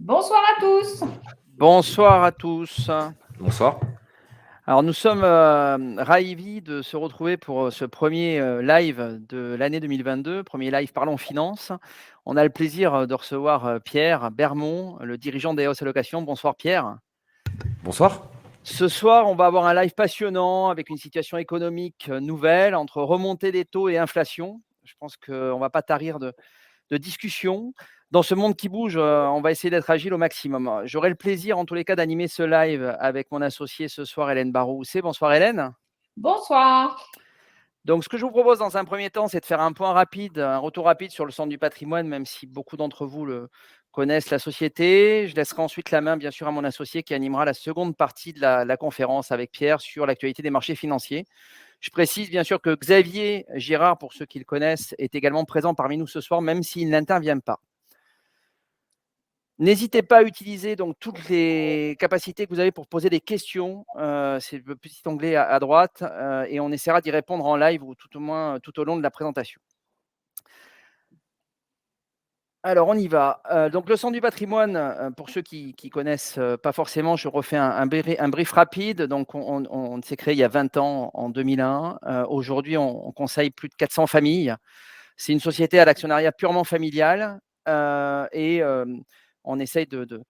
Bonsoir à tous. Bonsoir à tous. Bonsoir. Alors nous sommes ravis de se retrouver pour ce premier live de l'année 2022, premier live Parlons Finance. On a le plaisir de recevoir Pierre Bermond, le dirigeant d'EOS Allocation. Bonsoir Pierre. Bonsoir. Ce soir, on va avoir un live passionnant avec une situation économique nouvelle entre remontée des taux et inflation. Je pense qu'on ne va pas tarir de discussion. Dans ce monde qui bouge, on va essayer d'être agile au maximum. J'aurai le plaisir, en tous les cas, d'animer ce live avec mon associée ce soir, Hélène Barrousset. Bonsoir Hélène. Bonsoir. Donc, ce que je vous propose dans un premier temps, c'est de faire un point rapide, un retour rapide sur le centre du patrimoine, même si beaucoup d'entre vous connaissent la société. Je laisserai ensuite la main, bien sûr, à mon associé qui animera la seconde partie de la conférence avec Pierre sur l'actualité des marchés financiers. Je précise bien sûr que Xavier Girard, pour ceux qui le connaissent, est également présent parmi nous ce soir, même s'il n'intervient pas. N'hésitez pas à utiliser donc toutes les capacités que vous avez pour poser des questions. C'est le petit onglet à droite et on essaiera d'y répondre en live ou tout au moins tout au long de la présentation. Alors on y va. Donc le centre du patrimoine, pour ceux qui connaissent pas forcément, je refais un brief rapide. Donc on s'est créé il y a 20 ans, en 2001. Aujourd'hui, on conseille plus de 400 familles. C'est une société à l'actionnariat purement familial et on essaye de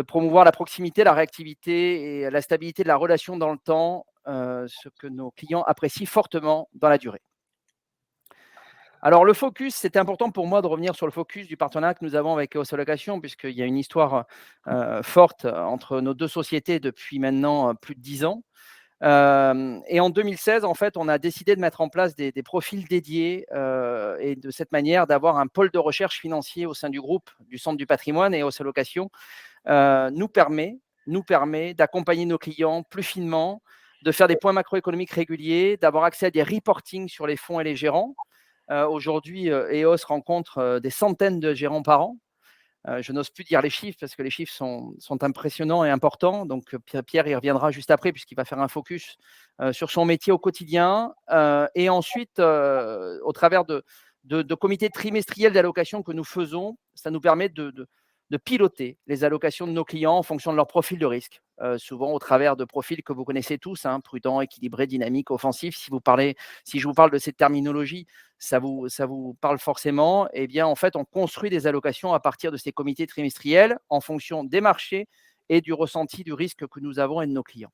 promouvoir la proximité, la réactivité et la stabilité de la relation dans le temps, ce que nos clients apprécient fortement dans la durée. Alors le focus, c'était important pour moi de revenir sur le focus du partenariat que nous avons avec EOS Allocation, puisqu'il y a une histoire forte entre nos deux sociétés depuis maintenant plus de 10 ans. Et en 2016, en fait, on a décidé de mettre en place des profils dédiés et de cette manière d'avoir un pôle de recherche financier au sein du groupe du Centre du patrimoine et EOS Allocation nous permet d'accompagner nos clients plus finement, de faire des points macroéconomiques réguliers, d'avoir accès à des reportings sur les fonds et les gérants. Aujourd'hui, EOS rencontre des centaines de gérants par an. Je n'ose plus dire les chiffres parce que les chiffres sont impressionnants et importants. Donc, Pierre y reviendra juste après puisqu'il va faire un focus sur son métier au quotidien. Et ensuite, au travers de comités trimestriels d'allocation que nous faisons, ça nous permet de piloter les allocations de nos clients en fonction de leur profil de risque, souvent au travers de profils que vous connaissez tous, prudent, équilibré, dynamique, offensif. Si je vous parle de cette terminologie, ça vous parle forcément. Eh bien, en fait, on construit des allocations à partir de ces comités trimestriels en fonction des marchés et du ressenti du risque que nous avons et de nos clients.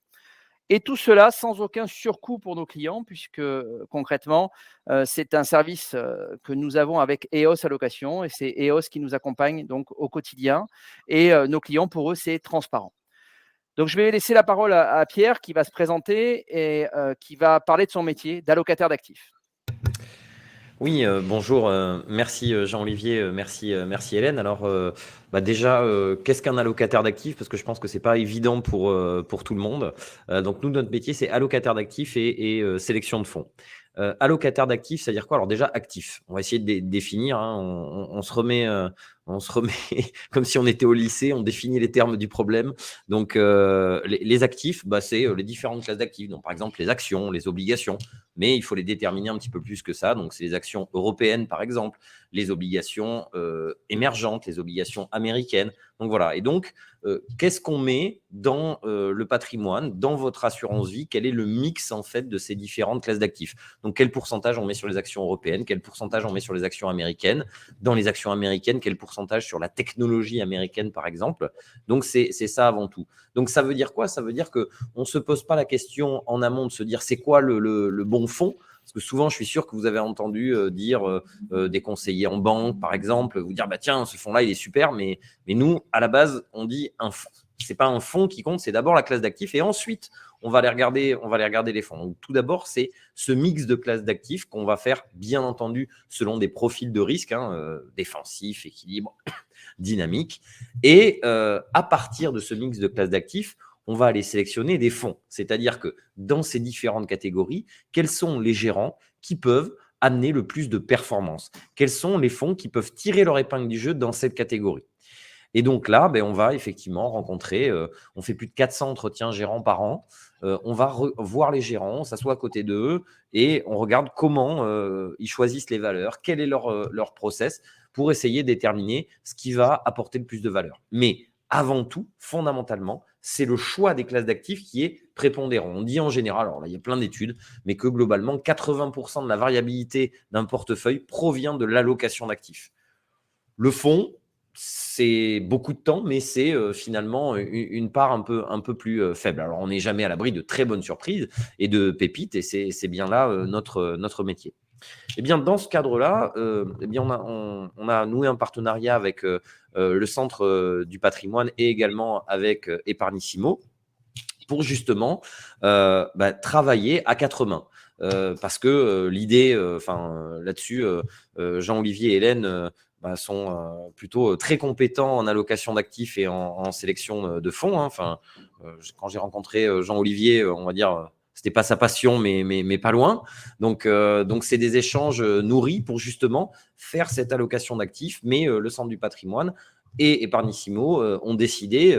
Et tout cela sans aucun surcoût pour nos clients, puisque concrètement, c'est un service que nous avons avec EOS Allocation et c'est EOS qui nous accompagne donc au quotidien. Et nos clients, pour eux, c'est transparent. Donc, je vais laisser la parole à Pierre qui va se présenter et qui va parler de son métier d'allocataire d'actifs. Oui, bonjour. Merci Jean-Olivier, merci Hélène. Alors déjà, qu'est-ce qu'un allocataire d'actifs? Parce que je pense que c'est pas évident pour tout le monde. Donc nous, notre métier, c'est allocataire d'actifs et sélection de fonds. Allocataire d'actifs, c'est-à-dire quoi? Alors déjà, actif. On va essayer de définir. On se remet, comme si on était au lycée. On définit les termes du problème. Donc les actifs, c'est les différentes classes d'actifs. Donc par exemple, les actions, les obligations. Mais il faut les déterminer un petit peu plus que ça. Donc, c'est les actions européennes, par exemple, les obligations émergentes, les obligations américaines. Donc, voilà. Et donc, qu'est-ce qu'on met dans le patrimoine, dans votre assurance vie? Quel est le mix, en fait, de ces différentes classes d'actifs? Donc, quel pourcentage on met sur les actions européennes? Quel pourcentage on met sur les actions américaines? Dans les actions américaines, quel pourcentage sur la technologie américaine, par exemple? Donc, c'est ça avant tout. Donc, ça veut dire quoi? Ça veut dire qu'on ne se pose pas la question en amont de se dire c'est quoi le bon fonds. Parce que souvent, je suis sûr que vous avez entendu dire des conseillers en banque, par exemple, vous dire tiens, ce fonds-là, il est super, mais nous, à la base, on dit un fonds. Ce n'est pas un fonds qui compte, c'est d'abord la classe d'actifs et ensuite, on va aller regarder les fonds. Donc, tout d'abord, c'est ce mix de classes d'actifs qu'on va faire, bien entendu, selon des profils de risque, défensif, équilibre, dynamique. Et à partir de ce mix de classes d'actifs, on va aller sélectionner des fonds. C'est-à-dire que dans ces différentes catégories, quels sont les gérants qui peuvent amener le plus de performance? Quels sont les fonds qui peuvent tirer leur épingle du jeu dans cette catégorie? Et donc là, on va effectivement rencontrer, on fait plus de 400 entretiens gérants par an. On va voir les gérants, on s'assoit à côté d'eux et on regarde comment ils choisissent les valeurs, quel est leur process pour essayer de déterminer ce qui va apporter le plus de valeur. Mais avant tout, fondamentalement, c'est le choix des classes d'actifs qui est prépondérant. On dit en général, alors là, il y a plein d'études, mais que globalement, 80% de la variabilité d'un portefeuille provient de l'allocation d'actifs. Le fonds, c'est beaucoup de temps, mais c'est finalement une part un peu plus faible. Alors, on n'est jamais à l'abri de très bonnes surprises et de pépites, et c'est bien là notre métier. Eh bien, dans ce cadre-là, eh bien, on a noué un partenariat avec le Centre du patrimoine et également avec Épargnissimo pour justement travailler à quatre mains. Parce que l'idée, là-dessus, Jean-Olivier et Hélène sont plutôt très compétents en allocation d'actifs et en sélection de fonds. Quand j'ai rencontré Jean-Olivier, on va dire, c'était pas sa passion, mais pas loin. Donc, c'est des échanges nourris pour justement faire cette allocation d'actifs. Mais le Centre du patrimoine et Épargnissimo ont décidé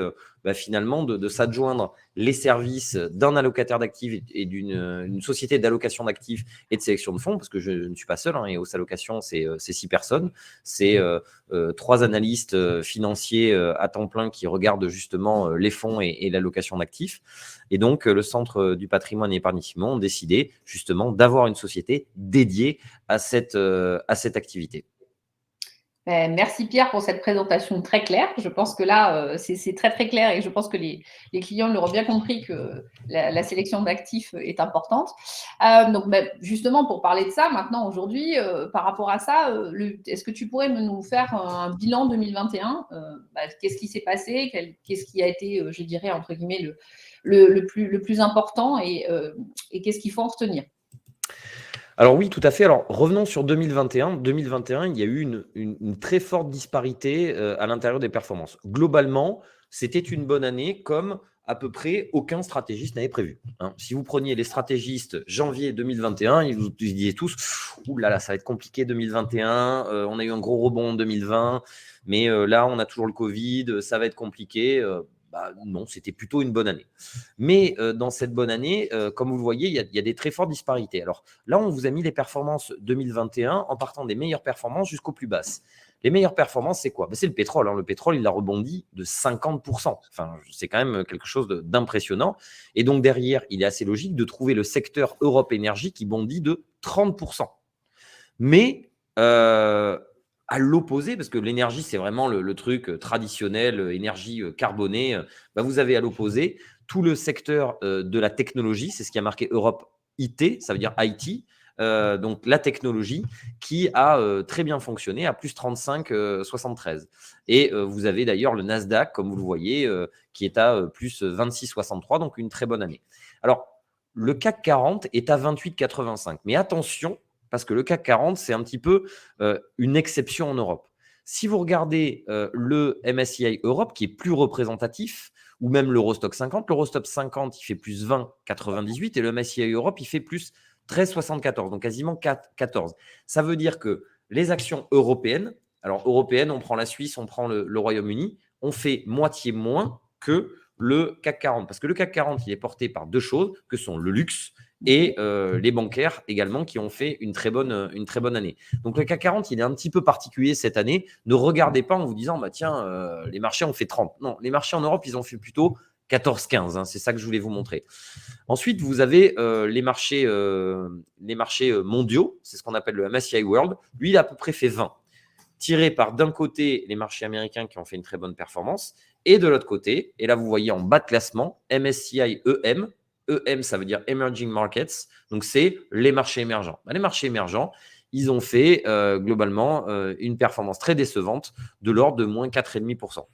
finalement de s'adjoindre les services d'un allocataire d'actifs et d'une société d'allocation d'actifs et de sélection de fonds, parce que je ne suis pas seul, et aux allocations, c'est 6 personnes. C'est 3 analystes financiers à temps plein qui regardent justement les fonds et l'allocation d'actifs. Et donc, le Centre du patrimoine et Épargnissimo ont décidé justement d'avoir une société dédiée à cette activité. Merci Pierre pour cette présentation très claire. Je pense que là, c'est très très clair et je pense que les clients l'auront bien compris que la sélection d'actifs est importante. Donc justement, pour parler de ça, maintenant, aujourd'hui, par rapport à ça, est-ce que tu pourrais nous faire un bilan 2021 qu'est-ce qui s'est passé? Qu'est-ce qui a été, je dirais, entre guillemets, le plus important et qu'est-ce qu'il faut en retenir? Alors oui, tout à fait. Alors revenons sur 2021. 2021, il y a eu une très forte disparité à l'intérieur des performances. Globalement, c'était une bonne année comme à peu près aucun stratégiste n'avait prévu. Si vous preniez les stratégistes janvier 2021, ils vous disaient tous « Ouh là là, ça va être compliqué 2021, on a eu un gros rebond en 2020, mais là, on a toujours le Covid, ça va être compliqué. » Non, c'était plutôt une bonne année. Mais dans cette bonne année, comme vous le voyez, il y a des très fortes disparités. Alors là, on vous a mis les performances 2021 en partant des meilleures performances jusqu'aux plus basses. Les meilleures performances, c'est quoi? C'est le pétrole. Le pétrole, il a rebondi de 50%. C'est quand même quelque chose d'impressionnant. Et donc derrière, il est assez logique de trouver le secteur Europe Énergie qui bondit de 30%. Mais à l'opposé, parce que l'énergie, c'est vraiment le truc traditionnel, énergie carbonée, vous avez à l'opposé tout le secteur de la technologie, c'est ce qui a marqué Europe IT, ça veut dire IT, donc la technologie qui a très bien fonctionné à plus 35, 73. Et vous avez d'ailleurs le Nasdaq, comme vous le voyez, qui est à plus 26, 63, donc une très bonne année. Alors, le CAC 40 est à 28,85. Mais attention, parce que le CAC 40, c'est un petit peu une exception en Europe. Si vous regardez le MSCI Europe, qui est plus représentatif, ou même l'Eurostock 50, l'Eurostock 50, il fait plus 20,98 et le MSCI Europe, il fait plus 13,74, donc quasiment 14. Ça veut dire que les actions européennes, alors européennes, on prend la Suisse, on prend le Royaume-Uni, on fait moitié moins que le CAC 40. Parce que le CAC 40, il est porté par deux choses, que sont le luxe et les bancaires également, qui ont fait une très bonne année. Donc le CAC 40, il est un petit peu particulier cette année. Ne regardez pas en vous disant, tiens, les marchés ont fait 30. Non, les marchés en Europe, ils ont fait plutôt 14-15. C'est ça que je voulais vous montrer. Ensuite, vous avez les marchés mondiaux. C'est ce qu'on appelle le MSCI World. Lui, il a à peu près fait 20. Tiré par d'un côté les marchés américains qui ont fait une très bonne performance et de l'autre côté, et là vous voyez en bas de classement, MSCI EM. EM, ça veut dire Emerging Markets. Donc, c'est les marchés émergents. Les marchés émergents, ils ont fait globalement une performance très décevante de l'ordre de moins 4,5%.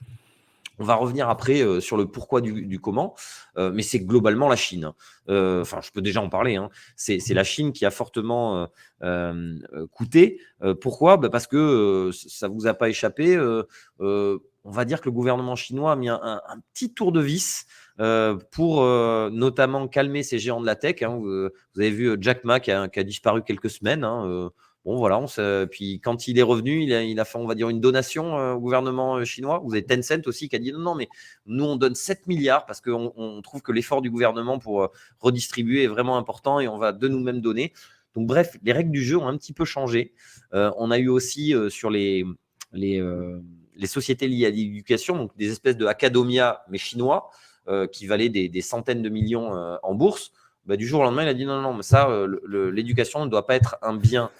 On va revenir après sur le pourquoi du comment, mais c'est globalement la Chine. Je peux déjà en parler. C'est la Chine qui a fortement coûté. Pourquoi? Parce que ça ne vous a pas échappé. On va dire que le gouvernement chinois a mis un petit tour de vis pour notamment calmer ces géants de la tech. Vous avez vu Jack Ma qui a disparu quelques semaines. Bon, voilà, puis quand il est revenu, il a fait, on va dire, une donation au gouvernement chinois. Vous avez Tencent aussi qui a dit non, mais nous, on donne 7 milliards parce qu'on trouve que l'effort du gouvernement pour redistribuer est vraiment important et on va de nous-mêmes donner. Donc, bref, les règles du jeu ont un petit peu changé. On a eu aussi sur les les sociétés liées à l'éducation, donc des espèces de academia, mais chinois, qui valaient des centaines de millions en bourse, bah, du jour au lendemain, il a dit non, non, mais ça, l'éducation ne doit pas être un bien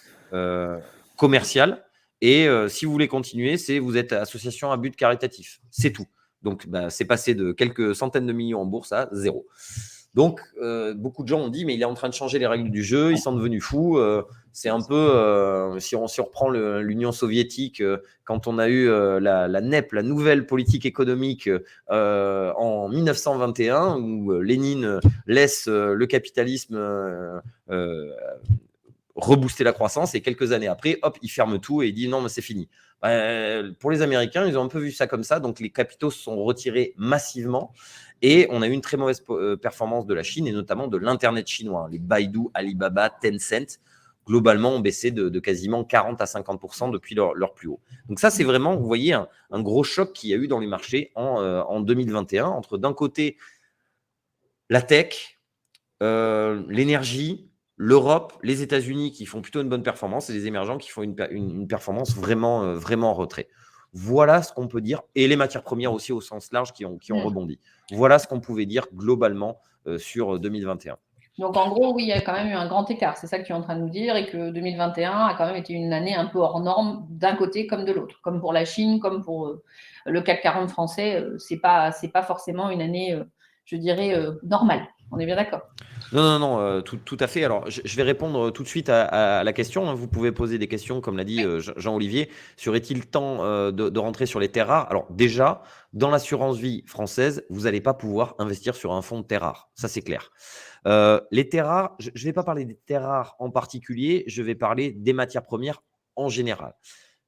commercial. Et si vous voulez continuer, vous êtes association à but caritatif. C'est tout. Donc, bah, c'est passé de quelques centaines de millions en bourse à zéro. Donc, beaucoup de gens ont dit, mais il est en train de changer les règles du jeu, ils sont devenus fous. C'est un peu, si on reprend l'Union soviétique, quand on a eu la NEP, la nouvelle politique économique en 1921, où Lénine laisse le capitalisme rebooster la croissance, et quelques années après, hop, il ferme tout et il dit non, mais c'est fini. Pour les Américains, ils ont un peu vu ça comme ça, donc les capitaux se sont retirés massivement. Et on a eu une très mauvaise performance de la Chine et notamment de l'Internet chinois. Les Baidu, Alibaba, Tencent, globalement, ont baissé de quasiment 40 à 50% depuis leur plus haut. Donc ça, c'est vraiment, vous voyez, un gros choc qu'il y a eu dans les marchés en 2021 entre d'un côté la tech, l'énergie, l'Europe, les États-Unis qui font plutôt une bonne performance et les émergents qui font une performance vraiment en retrait. Voilà ce qu'on peut dire. Et les matières premières aussi au sens large qui ont rebondi. Voilà ce qu'on pouvait dire globalement sur 2021. Donc, en gros, oui, il y a quand même eu un grand écart. C'est ça que tu es en train de nous dire, et que 2021 a quand même été une année un peu hors norme d'un côté comme de l'autre. Comme pour la Chine, comme pour le CAC 40 français, c'est pas forcément une année, je dirais, normale. On est bien d'accord? Non, tout à fait. Alors, je vais répondre tout de suite à la question. Vous pouvez poser des questions, comme l'a dit Jean-Olivier. Serait-il temps de rentrer sur les terres rares? Alors, déjà, dans l'assurance vie française, vous n'allez pas pouvoir investir sur un fonds de terres rares. Ça, c'est clair. Les terres rares, je ne vais pas parler des terres rares en particulier, je vais parler des matières premières en général.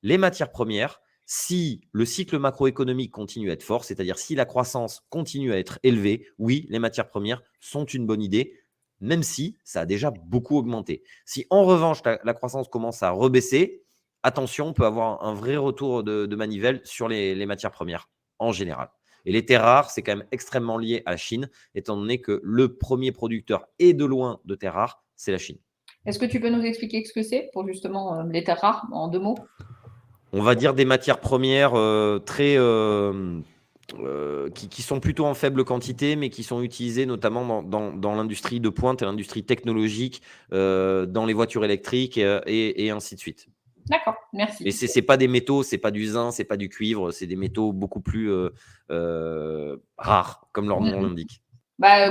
Les matières premières, si le cycle macroéconomique continue à être fort, c'est-à-dire si la croissance continue à être élevée, oui, les matières premières sont une bonne idée, même si ça a déjà beaucoup augmenté. Si en revanche, la croissance commence à rebaisser, attention, on peut avoir un vrai retour de manivelle sur les matières premières en général. Et les terres rares, c'est quand même extrêmement lié à la Chine, étant donné que le premier producteur et de loin de terres rares, c'est la Chine. Est-ce que tu peux nous expliquer ce que c'est pour justement les terres rares en 2 mots? On va dire des matières premières qui sont plutôt en faible quantité, mais qui sont utilisées notamment dans l'industrie de pointe et l'industrie technologique, dans les voitures électriques et ainsi de suite. D'accord, merci. Mais ce n'est pas des métaux, ce n'est pas du zinc, ce n'est pas du cuivre, c'est des métaux beaucoup plus rares, comme leur nom l'indique.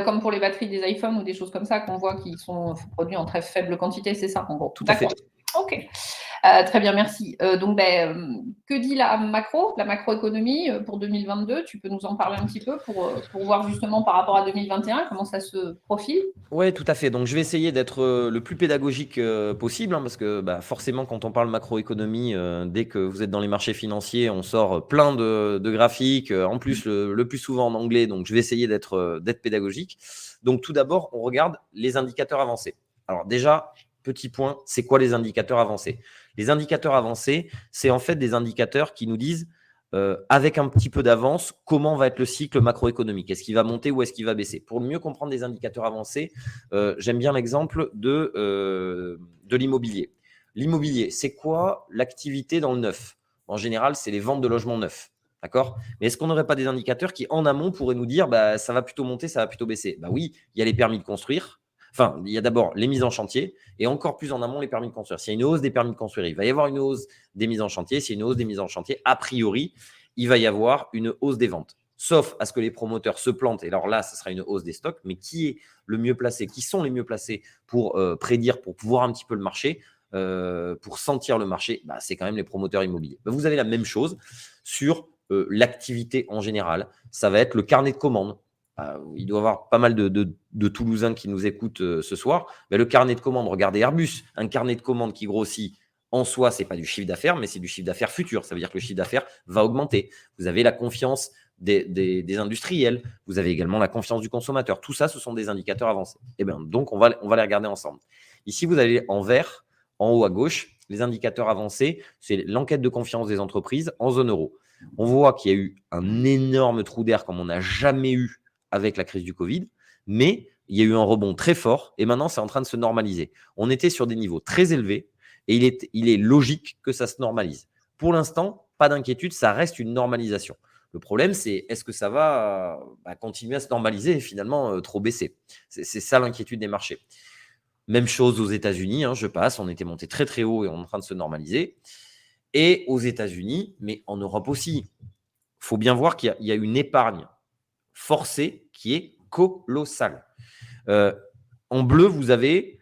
Comme pour les batteries des iPhones ou des choses comme ça qu'on voit qui sont produits en très faible quantité, c'est ça en gros. Tout à fait. Ok. Très bien, merci. Donc, que dit la macroéconomie pour 2022? Tu peux nous en parler un petit peu pour voir justement par rapport à 2021 comment ça se profile? Oui, tout à fait. Donc, je vais essayer d'être le plus pédagogique possible, parce que forcément, quand on parle macroéconomie, dès que vous êtes dans les marchés financiers, on sort plein de graphiques, en plus le plus souvent en anglais. Donc, je vais essayer d'être pédagogique. Donc, tout d'abord, on regarde les indicateurs avancés. Alors déjà, petit point, c'est quoi les indicateurs avancés? Les indicateurs avancés, c'est en fait des indicateurs qui nous disent, avec un petit peu d'avance, comment va être le cycle macroéconomique. Est-ce qu'il va monter ou est-ce qu'il va baisser? Pour mieux comprendre les indicateurs avancés, j'aime bien l'exemple de l'immobilier. L'immobilier, c'est quoi l'activité dans le neuf? En général, c'est les ventes de logements neufs. D'accord? Mais est-ce qu'on n'aurait pas des indicateurs qui, en amont, pourraient nous dire ça va plutôt monter, ça va plutôt baisser? Oui, il y a les permis de construire. Enfin, il y a d'abord les mises en chantier et encore plus en amont les permis de construire. S'il y a une hausse des permis de construire, il va y avoir une hausse des mises en chantier. S'il y a une hausse des mises en chantier, a priori, il va y avoir une hausse des ventes. Sauf à ce que les promoteurs se plantent. Et alors là, ce sera une hausse des stocks. Mais qui est le mieux placé? Qui sont les mieux placés pour prédire, pour voir un petit peu le marché, pour sentir le marché? C'est quand même les promoteurs immobiliers. Vous avez la même chose sur l'activité en général. Ça va être le carnet de commandes. Il doit y avoir pas mal de Toulousains qui nous écoutent ce soir. Le carnet de commandes, regardez Airbus, un carnet de commandes qui grossit en soi, ce n'est pas du chiffre d'affaires, mais c'est du chiffre d'affaires futur. Ça veut dire que le chiffre d'affaires va augmenter. Vous avez la confiance des industriels. Vous avez également la confiance du consommateur. Tout ça, ce sont des indicateurs avancés. Donc, on va les regarder ensemble. Ici, vous allez en vert, en haut à gauche, les indicateurs avancés, c'est l'enquête de confiance des entreprises en zone euro. On voit qu'il y a eu un énorme trou d'air comme on n'a jamais eu avec la crise du Covid, mais il y a eu un rebond très fort et maintenant, c'est en train de se normaliser. On était sur des niveaux très élevés et il est logique que ça se normalise. Pour l'instant, pas d'inquiétude, ça reste une normalisation. Le problème, c'est est-ce que ça va continuer à se normaliser et finalement trop baisser? C'est ça l'inquiétude des marchés. Même chose aux États-Unis, je passe, on était monté très très haut et on est en train de se normaliser. Et aux États-Unis, mais en Europe aussi, il faut bien voir qu'il y a une épargne forcée qui est colossale. En bleu, vous avez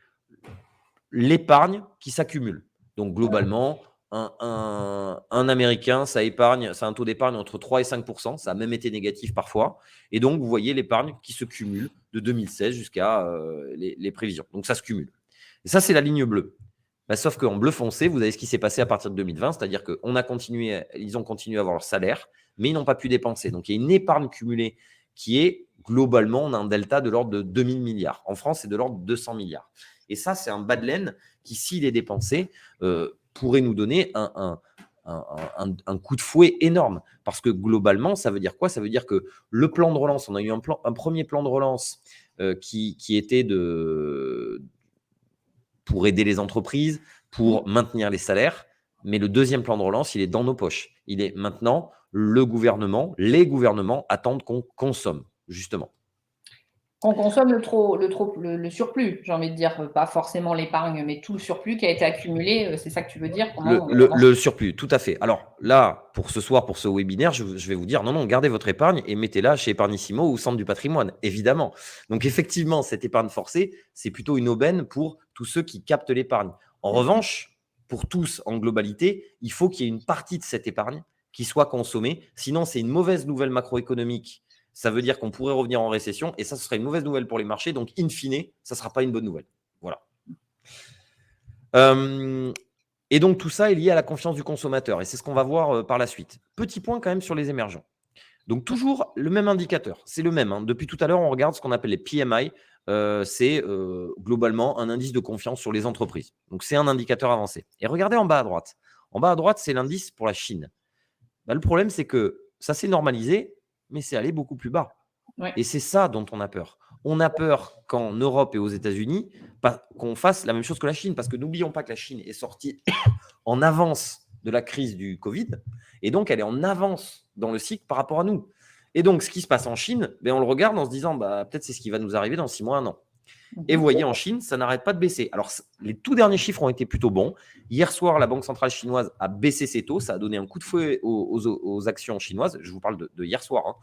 l'épargne qui s'accumule. Donc globalement, un Américain, ça a un taux d'épargne entre 3 et 5%, ça a même été négatif parfois. Et donc, vous voyez l'épargne qui se cumule de 2016 jusqu'à les prévisions. Donc, ça se cumule. Et ça, c'est la ligne bleue. Sauf qu'en bleu foncé, vous avez ce qui s'est passé à partir de 2020, c'est-à-dire qu'ils ont continué à avoir leur salaire, mais ils n'ont pas pu dépenser. Donc, il y a une épargne cumulée qui est globalement, on a un delta de l'ordre de 2000 milliards. En France, c'est de l'ordre de 200 milliards. Et ça, c'est un bas de laine qui, s'il est dépensé, pourrait nous donner un coup de fouet énorme. Parce que globalement, ça veut dire quoi? Ça veut dire que le plan de relance, on a eu un premier plan de relance qui était pour aider les entreprises, pour maintenir les salaires. Mais le deuxième plan de relance, il est dans nos poches. Il est maintenant, les gouvernements attendent qu'on consomme, justement. On consomme le surplus, j'ai envie de dire, pas forcément l'épargne, mais tout le surplus qui a été accumulé, c'est ça que tu veux dire? Le surplus, tout à fait. Alors là, pour ce soir, pour ce webinaire, je vais vous dire, non, gardez votre épargne et mettez-la chez Épargnissimo ou Centre du patrimoine, évidemment. Donc effectivement, cette épargne forcée, c'est plutôt une aubaine pour tous ceux qui captent l'épargne. En revanche, pour tous en globalité, il faut qu'il y ait une partie de cette épargne qui soit consommée. Sinon, c'est une mauvaise nouvelle macroéconomique. Ça veut dire qu'on pourrait revenir en récession et ça, ce serait une mauvaise nouvelle pour les marchés. Donc, in fine, ça ne sera pas une bonne nouvelle. Voilà. Et donc, tout ça est lié à la confiance du consommateur. Et c'est ce qu'on va voir par la suite. Petit point quand même sur les émergents. Donc, toujours le même indicateur. C'est le même. Depuis tout à l'heure, on regarde ce qu'on appelle les PMI. C'est globalement un indice de confiance sur les entreprises. Donc, c'est un indicateur avancé. Et regardez en bas à droite. En bas à droite, c'est l'indice pour la Chine. Le problème, c'est que ça s'est normalisé, mais c'est allé beaucoup plus bas. Ouais. Et c'est ça dont on a peur. On a peur qu'en Europe et aux États-Unis, qu'on fasse la même chose que la Chine. Parce que n'oublions pas que la Chine est sortie en avance de la crise du Covid. Et donc, elle est en avance dans le cycle par rapport à nous. Et donc, ce qui se passe en Chine, on le regarde en se disant, peut-être c'est ce qui va nous arriver dans 6 mois, 1 an. Et vous voyez, en Chine, ça n'arrête pas de baisser. Alors, les tout derniers chiffres ont été plutôt bons. Hier soir, la Banque centrale chinoise a baissé ses taux. Ça a donné un coup de fouet aux actions chinoises. Je vous parle de hier soir,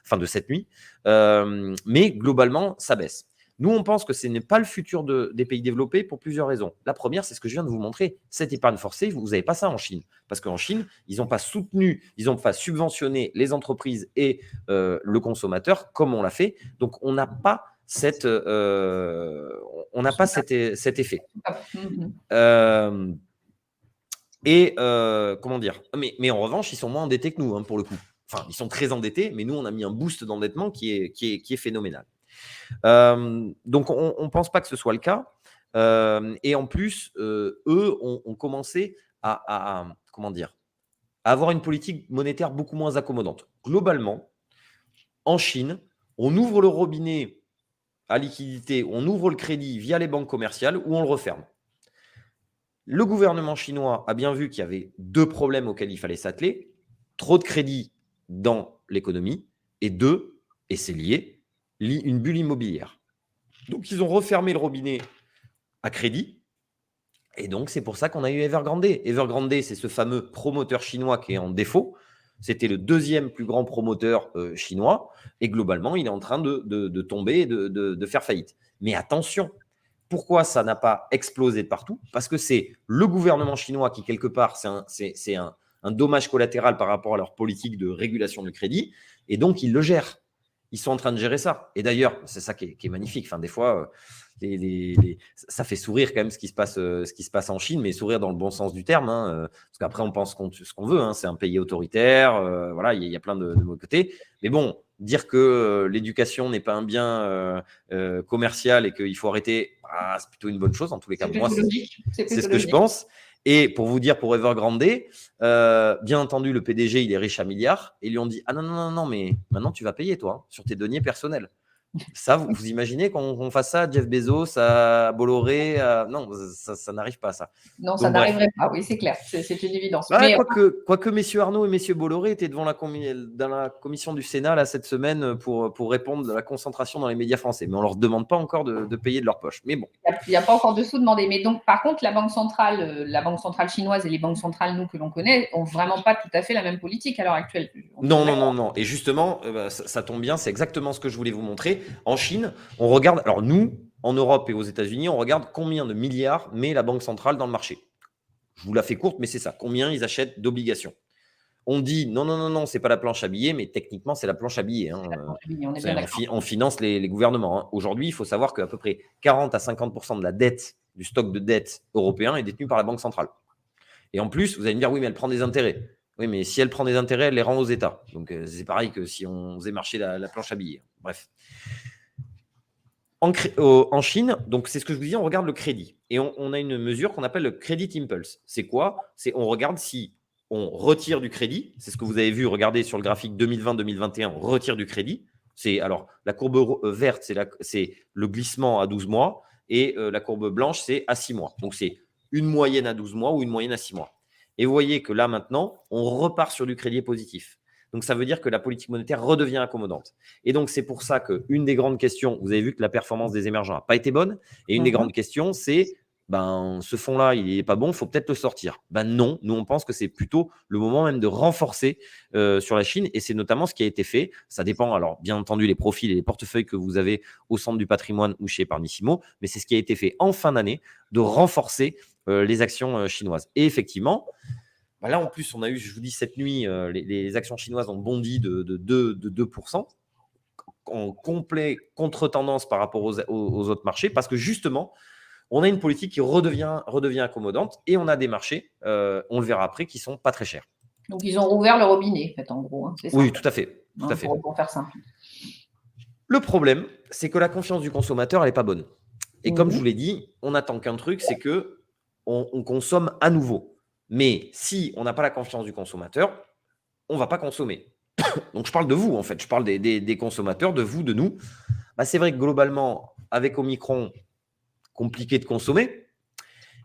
enfin de cette nuit. Mais globalement, ça baisse. Nous, on pense que ce n'est pas le futur des pays développés pour plusieurs raisons. La première, c'est ce que je viens de vous montrer. Cette épargne forcée, vous n'avez pas ça en Chine. Parce qu'en Chine, ils n'ont pas soutenu, ils n'ont pas subventionné les entreprises et le consommateur comme on l'a fait. Donc, on n'a pas cet effet. Comment dire, mais en revanche, ils sont moins endettés que nous, pour le coup. Enfin, ils sont très endettés, mais nous, on a mis un boost d'endettement qui est phénoménal. Donc, on ne pense pas que ce soit le cas. Et en plus, eux ont commencé à avoir une politique monétaire beaucoup moins accommodante. Globalement, en Chine, on ouvre le robinet à liquidité, on ouvre le crédit via les banques commerciales ou on le referme. Le gouvernement chinois a bien vu qu'il y avait 2 problèmes auxquels il fallait s'atteler. Trop de crédit dans l'économie et 2, et c'est lié, une bulle immobilière. Donc, ils ont refermé le robinet à crédit. Et donc, c'est pour ça qu'on a eu Evergrande. Evergrande, c'est ce fameux promoteur chinois qui est en défaut. C'était le 2e plus grand promoteur chinois. Et globalement, il est en train de tomber, de faire faillite. Mais attention, pourquoi ça n'a pas explosé de partout? Parce que c'est le gouvernement chinois qui, quelque part, c'est un dommage collatéral par rapport à leur politique de régulation du crédit. Et donc, ils le gèrent. Ils sont en train de gérer ça. Et d'ailleurs, c'est ça qui est magnifique. Enfin, des fois, ça fait sourire quand même ce qui se passe en Chine, mais sourire dans le bon sens du terme. Parce qu'après, on pense ce qu'on veut. C'est un pays autoritaire. Voilà, il y a plein de mauvais côtés. Mais bon, dire que l'éducation n'est pas un bien commercial et qu'il faut arrêter, c'est plutôt une bonne chose. En tous les cas, moi, c'est ce que je pense. Et pour vous dire, pour Evergrande, bien entendu, le PDG, il est riche à milliards. Et ils lui ont dit, non, mais maintenant, tu vas payer, toi, sur tes deniers personnels. Ça, vous imaginez qu'on fasse ça à Jeff Bezos, à Bolloré non, ça n'arrive pas, ça. Non, ça Donc, bref. n'arriverait pas, oui, c'est clair, c'est une évidence. Bah, Mais quoique messieurs Arnaud et messieurs Bolloré étaient devant dans la commission du Sénat là, cette semaine pour répondre à la concentration dans les médias français. Mais on ne leur demande pas encore de payer de leur poche. Mais bon. il n'y a pas encore de sous demandés. Mais donc, par contre, la banque centrale chinoise et les banques centrales, nous, que l'on connaît, n'ont vraiment pas tout à fait la même politique à l'heure actuelle. Non. Et justement, ça tombe bien, c'est exactement ce que je voulais vous montrer. En Chine, on regarde, alors nous, en Europe et aux États-Unis, on regarde combien de milliards met la banque centrale dans le marché. Je vous la fais courte, mais c'est ça. Combien ils achètent d'obligations? On dit non, c'est pas la planche à billets, mais techniquement, c'est la planche à billets. On finance les gouvernements. Hein. Aujourd'hui, il faut savoir qu'à peu près 40 à 50% de la dette, du stock de dette européen est détenu par la Banque centrale. Et en plus, vous allez me dire, oui, mais elle prend des intérêts. Oui, mais si elle prend des intérêts, elle les rend aux États. Donc, c'est pareil que si on faisait marcher la planche à billets. Bref. En Chine, donc c'est ce que je vous dis, on regarde le crédit. Et on a une mesure qu'on appelle le Credit Impulse. C'est quoi? C'est on regarde si on retire du crédit. C'est ce que vous avez vu, regardez sur le graphique 2020-2021, on retire du crédit. Alors, la courbe verte, c'est le glissement à 12 mois. Et la courbe blanche, c'est à 6 mois. Donc, c'est une moyenne à 12 mois ou une moyenne à 6 mois. Et vous voyez que là, maintenant, on repart sur du crédit positif. Donc, ça veut dire que la politique monétaire redevient accommodante. Et donc, c'est pour ça qu'une des grandes questions, vous avez vu que la performance des émergents n'a pas été bonne. Et une des grandes questions, c'est ce fonds-là, il n'est pas bon, il faut peut-être le sortir. Non, nous, on pense que c'est plutôt le moment même de renforcer sur la Chine. Et c'est notamment ce qui a été fait. Ça dépend, alors, bien entendu, les profils et les portefeuilles que vous avez au centre du patrimoine ou chez Epargnissimo. Mais c'est ce qui a été fait en fin d'année de renforcer les actions chinoises. Et effectivement, là, en plus, on a eu, je vous dis, cette nuit, les actions chinoises ont bondi de 2%, en complet contre-tendance par rapport aux autres marchés, parce que justement, on a une politique qui redevient accommodante et on a des marchés, on le verra après, qui ne sont pas très chers. Donc, ils ont rouvert le robinet, en fait, en gros. Hein, c'est ça. Oui, tout à fait. Pour faire simple. Le problème, c'est que la confiance du consommateur, elle n'est pas bonne. Et comme je vous l'ai dit, on n'attend qu'un truc, c'est qu'on consomme à nouveau. Mais si on n'a pas la confiance du consommateur, on ne va pas consommer. Donc, je parle de vous, en fait. Je parle des consommateurs, de vous, de nous. C'est vrai que globalement, avec Omicron, compliqué de consommer.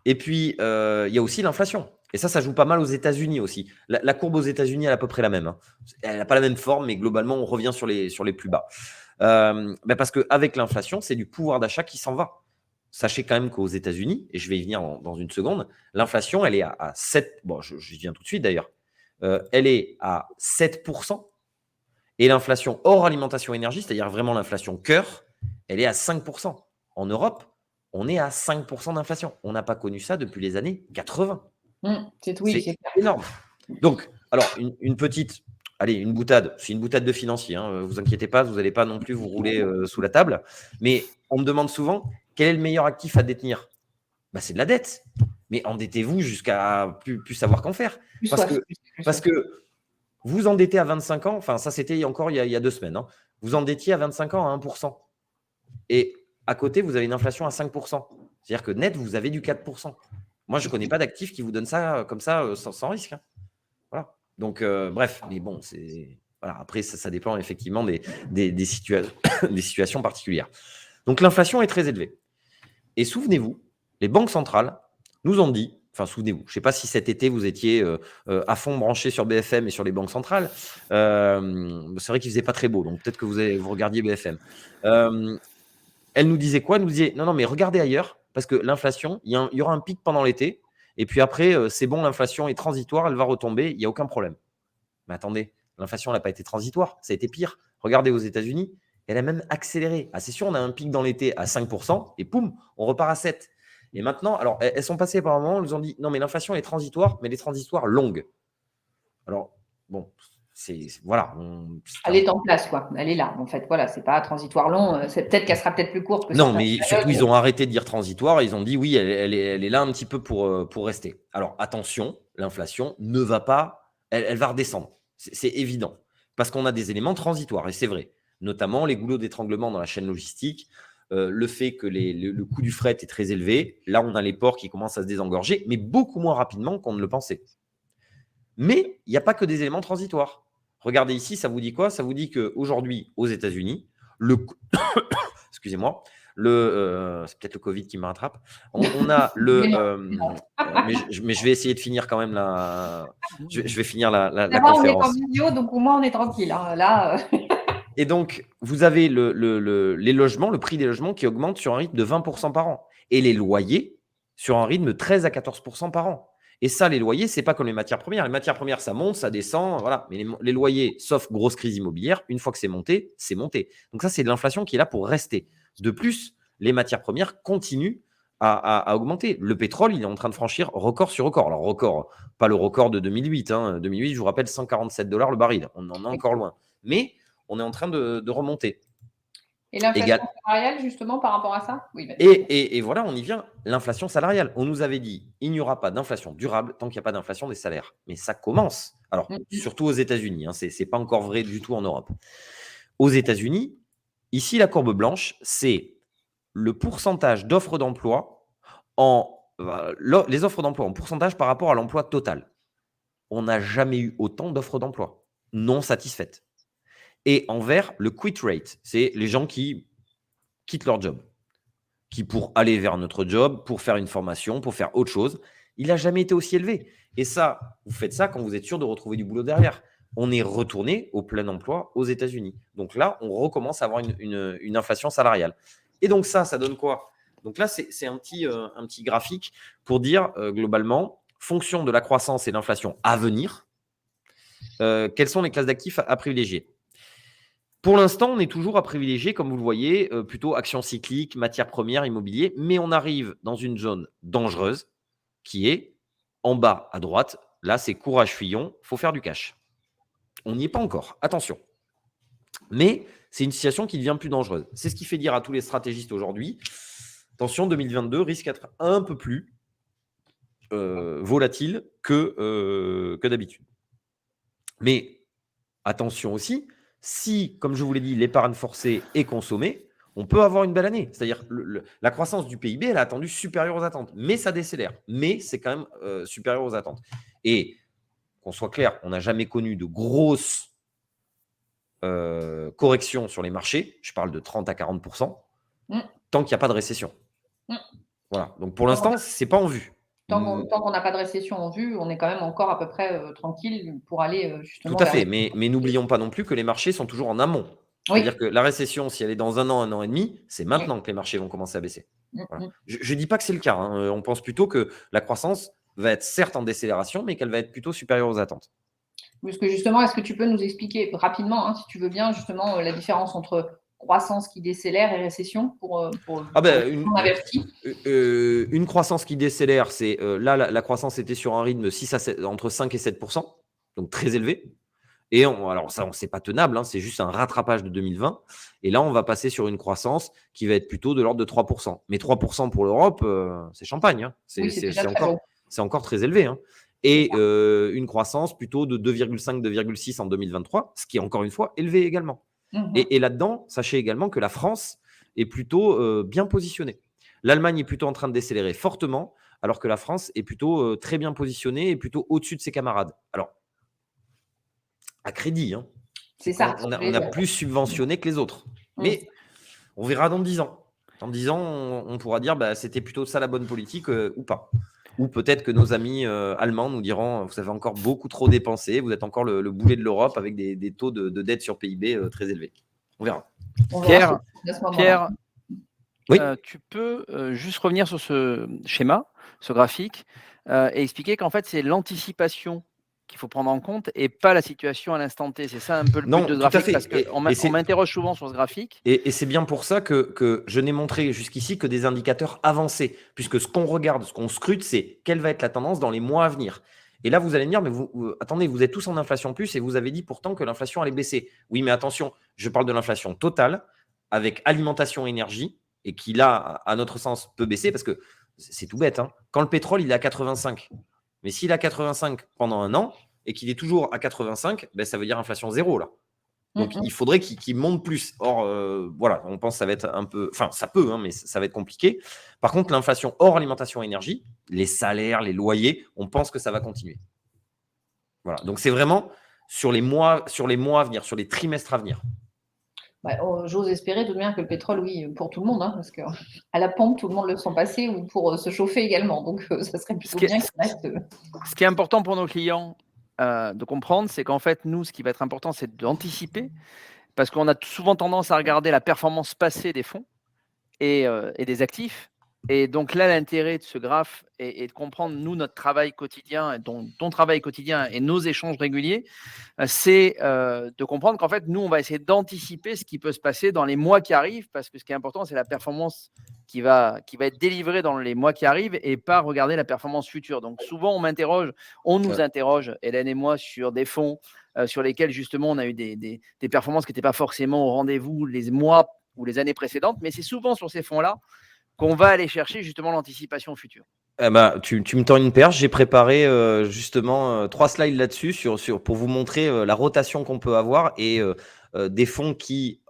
Et puis, il y a aussi l'inflation. Et ça joue pas mal aux États-Unis aussi. La courbe aux États-Unis, elle est à peu près la même. Hein. Elle n'a pas la même forme, mais globalement, on revient sur les plus bas. Parce qu'avec l'inflation, c'est du pouvoir d'achat qui s'en va. Sachez quand même qu'aux États-Unis, et je vais y venir dans une seconde, l'inflation, elle est à 7%. Bon, je viens tout de suite d'ailleurs. Elle est à 7%. Et l'inflation hors alimentation énergie, c'est-à-dire vraiment l'inflation cœur, elle est à 5%. En Europe, on est à 5% d'inflation. On n'a pas connu ça depuis les années 80. C'est énorme. Donc, alors, une petite, une boutade. C'est une boutade de financier. Hein, vous inquiétez pas, vous n'allez pas non plus vous rouler sous la table. Mais on me demande souvent, quel est le meilleur actif à détenir? C'est de la dette. Mais endettez-vous jusqu'à plus savoir qu'en faire. Parce que vous endettez à 25 ans, enfin ça c'était encore il y a 2 semaines, hein, vous endettiez à 25 ans à 1%. Et à côté, vous avez une inflation à 5%. C'est-à-dire que net, vous avez du 4%. Moi, je ne connais pas d'actif qui vous donne ça comme ça sans risque. Hein. Voilà. Donc, bref, mais bon, voilà. Après, ça dépend effectivement des situations particulières. Donc, l'inflation est très élevée. Et souvenez-vous, les banques centrales nous ont dit, enfin, souvenez-vous, je ne sais pas si cet été, vous étiez à fond branché sur BFM et sur les banques centrales. C'est vrai qu'il ne faisait pas très beau, donc peut-être que vous regardiez BFM. Elle nous disait quoi? Elle nous disait, non, mais regardez ailleurs, parce que l'inflation, il y aura un pic pendant l'été, et puis après, c'est bon, l'inflation est transitoire, elle va retomber, il n'y a aucun problème. Mais attendez, l'inflation n'a pas été transitoire, ça a été pire. Regardez aux États-Unis, elle a même accéléré. C'est sûr, on a un pic dans l'été à 5%, et poum, on repart à 7%. Et maintenant, alors, elles sont passées par un moment, elles nous ont dit, non, mais l'inflation est transitoire, mais elle est transitoire longue. Alors, bon, voilà. Elle est en place, quoi. Elle est là, en fait. Voilà, c'est pas transitoire long. Peut-être qu'elle sera peut-être plus courte que non, mais surtout, ils ont arrêté de dire transitoire. Ils ont dit, oui, elle est là un petit peu pour rester. Alors, attention, l'inflation ne va pas, elle va redescendre. C'est évident. Parce qu'on a des éléments transitoires, et c'est vrai. Notamment les goulots d'étranglement dans la chaîne logistique, le fait que le coût du fret est très élevé. Là, on a les ports qui commencent à se désengorger, mais beaucoup moins rapidement qu'on ne le pensait. Mais il n'y a pas que des éléments transitoires. Regardez ici, ça vous dit quoi? Ça vous dit qu'aujourd'hui, aux États-Unis, excusez-moi, c'est peut-être le Covid qui me rattrape. On a mais je vais essayer de finir quand même je vais finir la D'abord, on est en conférence. vidéo, donc au moins on est tranquille. Hein. Là, Et donc, vous avez les logements, le prix des logements qui augmente sur un rythme de 20% par an. Et les loyers sur un rythme de 13 à 14% par an. Et ça, les loyers, c'est pas comme les matières premières. Les matières premières, ça monte, ça descend, voilà. Mais les loyers, sauf grosse crise immobilière, une fois que c'est monté, c'est monté. Donc ça, c'est de l'inflation qui est là pour rester. De plus, les matières premières continuent à augmenter. Le pétrole, il est en train de franchir record sur record. Alors, record, pas le record de 2008. 2008, je vous rappelle, $147 le baril. On en est encore loin. Mais on est en train de remonter. et l'inflation salariale, justement, par rapport à ça? Oui, et voilà, on y vient. L'inflation salariale. On nous avait dit, il n'y aura pas d'inflation durable tant qu'il n'y a pas d'inflation des salaires. Mais ça commence. Alors, surtout aux États-Unis. Ce n'est pas encore vrai du tout en Europe. Aux États-Unis, ici, la courbe blanche, c'est le pourcentage d'offres d'emploi les offres d'emploi en pourcentage par rapport à l'emploi total. On n'a jamais eu autant d'offres d'emploi non satisfaites. Et en vert, le quit rate, c'est les gens qui quittent leur job, qui pour aller vers notre job, pour faire une formation, pour faire autre chose, il n'a jamais été aussi élevé. Et ça, vous faites ça quand vous êtes sûr de retrouver du boulot derrière. On est retourné au plein emploi aux États-Unis. Donc là, on recommence à avoir une inflation salariale. Et donc ça donne quoi? Donc là, c'est un petit graphique pour dire globalement, fonction de la croissance et de l'inflation à venir, quelles sont les classes d'actifs à privilégier. Pour l'instant, on est toujours à privilégier, comme vous le voyez, plutôt actions cycliques, matières premières, immobilier, mais on arrive dans une zone dangereuse qui est en bas à droite. Là, c'est courage Fillon, il faut faire du cash. On n'y est pas encore, attention. Mais c'est une situation qui devient plus dangereuse. C'est ce qui fait dire à tous les stratégistes aujourd'hui, attention, 2022 risque d'être un peu plus volatile que d'habitude. Mais attention aussi, si, comme je vous l'ai dit, l'épargne forcée est consommée, on peut avoir une belle année. C'est-à-dire la croissance du PIB, elle a attendu supérieure aux attentes. Mais ça décélère. Mais c'est quand même supérieur aux attentes. Et qu'on soit clair, on n'a jamais connu de grosses corrections sur les marchés. Je parle de 30 à 40%, tant qu'il n'y a pas de récession. Voilà. Donc pour l'instant, ce n'est pas en vue. Tant qu'on n'a pas de récession en vue, on est quand même encore à peu près tranquille pour aller justement. Tout à fait, mais n'oublions pas non plus que les marchés sont toujours en amont. C'est-à-dire que la récession, si elle est dans un an et demi, c'est maintenant que les marchés vont commencer à baisser. Voilà. Je ne dis pas que c'est le cas. On pense plutôt que la croissance va être certes en décélération, mais qu'elle va être plutôt supérieure aux attentes. Parce que justement, est-ce que tu peux nous expliquer rapidement, si tu veux bien, justement, la différence entre croissance qui décélère et récession pour une croissance qui décélère, c'est là, la croissance était sur un rythme entre 5 et 7%, donc très élevé. Et alors ça, c'est pas tenable, c'est juste un rattrapage de 2020. Et là, on va passer sur une croissance qui va être plutôt de l'ordre de 3%. Mais 3% pour l'Europe, c'est champagne. C'est encore très élevé. Et une croissance plutôt de 2,5, 2,6 en 2023, ce qui est encore une fois élevé également. Et là-dedans, sachez également que la France est plutôt bien positionnée. L'Allemagne est plutôt en train de décélérer fortement, alors que la France est plutôt très bien positionnée et plutôt au-dessus de ses camarades. Alors, à crédit. C'est ça. On a plus subventionné que les autres. Mais on verra dans 10 ans. Dans 10 ans, on pourra dire c'était plutôt ça la bonne politique ou pas. Ou peut-être que nos amis allemands nous diront vous avez encore beaucoup trop dépensé, vous êtes encore le boulet de l'Europe avec des taux de dette sur PIB très élevés. On verra. Pierre, oui. Tu peux juste revenir sur ce schéma, ce graphique, et expliquer qu'en fait, c'est l'anticipation qu'il faut prendre en compte et pas la situation à l'instant T. C'est ça un peu le but de ce graphique, parce qu'on m'interroge souvent sur ce graphique. Et c'est bien pour ça que je n'ai montré jusqu'ici que des indicateurs avancés, puisque ce qu'on regarde, ce qu'on scrute, c'est quelle va être la tendance dans les mois à venir. Et là, vous allez me dire, mais attendez, vous êtes tous en inflation plus et vous avez dit pourtant que l'inflation allait baisser. Oui, mais attention, je parle de l'inflation totale avec alimentation énergie et qui, là, à notre sens, peut baisser parce que c'est tout bête. Quand le pétrole, il est à 85, mais s'il est à 85 pendant un an et qu'il est toujours à 85, ça veut dire inflation zéro, là. Donc, il faudrait qu'il monte plus. Or, voilà, on pense que ça va être un peu… Enfin, ça peut, mais ça va être compliqué. Par contre, l'inflation hors alimentation énergie, les salaires, les loyers, on pense que ça va continuer. Voilà. Donc, c'est vraiment sur les mois à venir, sur les trimestres à venir. J'ose espérer tout de même que le pétrole, oui, pour tout le monde, hein, parce qu'à la pompe, tout le monde le sent passer ou pour se chauffer également. Donc, ça serait Ce plutôt qui est, bien qu'il reste. ce qui est important pour nos clients de comprendre, c'est qu'en fait, nous, ce qui va être important, c'est d'anticiper, parce qu'on a souvent tendance à regarder la performance passée des fonds et des actifs. Et donc là, l'intérêt de ce graphe est de comprendre, nous, notre travail quotidien, ton travail quotidien et nos échanges réguliers, c'est de comprendre qu'en fait, nous, on va essayer d'anticiper ce qui peut se passer dans les mois qui arrivent, parce que ce qui est important, c'est la performance qui va être délivrée dans les mois qui arrivent et pas regarder la performance future. Donc souvent, on nous interroge, Hélène et moi, sur des fonds sur lesquels justement on a eu des performances qui n'étaient pas forcément au rendez-vous les mois ou les années précédentes, mais c'est souvent sur ces fonds-là qu'on va aller chercher justement l'anticipation future. Tu me tends une perche. J'ai préparé justement 3 slides là-dessus pour vous montrer la rotation qu'on peut avoir et des fonds qui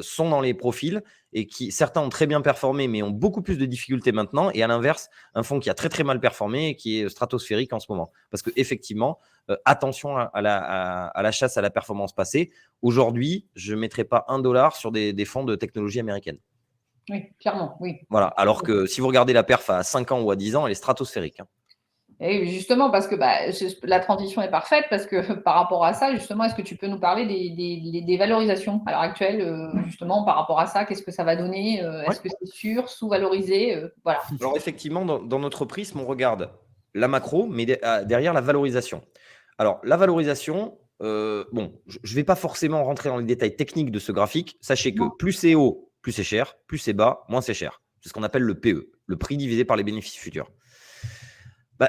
sont dans les profils et qui certains ont très bien performé mais ont beaucoup plus de difficultés maintenant, et à l'inverse un fonds qui a très très mal performé et qui est stratosphérique en ce moment, parce que effectivement attention à la chasse à la performance passée. Aujourd'hui je ne mettrai pas $1 sur des fonds de technologie américaine. Oui, clairement, oui. Voilà. Alors que si vous regardez la perf à 5 ans ou à 10 ans, elle est stratosphérique. Et justement, parce que la transition est parfaite, parce que par rapport à ça, justement, est-ce que tu peux nous parler des valorisations à l'heure actuelle, justement, par rapport à ça, qu'est-ce que ça va donner? Est-ce que c'est sûr, sous-valorisé? Voilà. Alors effectivement, dans notre prisme, on regarde la macro, mais derrière la valorisation. Alors la valorisation, je ne vais pas forcément rentrer dans les détails techniques de ce graphique. Sachez que plus c'est haut, plus c'est cher, plus c'est bas, moins c'est cher. C'est ce qu'on appelle le PE, le prix divisé par les bénéfices futurs.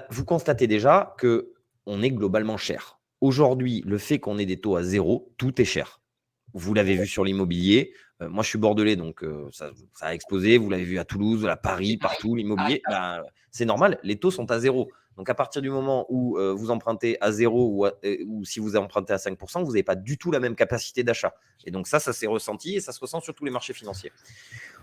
Vous constatez déjà qu'on est globalement cher. Aujourd'hui, le fait qu'on ait des taux à zéro, tout est cher. Vous l'avez vu sur l'immobilier. Moi, je suis bordelais, donc ça a explosé. Vous l'avez vu à Toulouse, à Paris, partout, l'immobilier. C'est normal, les taux sont à zéro. Donc, à partir du moment où vous empruntez à zéro ou si vous empruntez à 5%, vous n'avez pas du tout la même capacité d'achat. Et donc, ça s'est ressenti et ça se ressent sur tous les marchés financiers.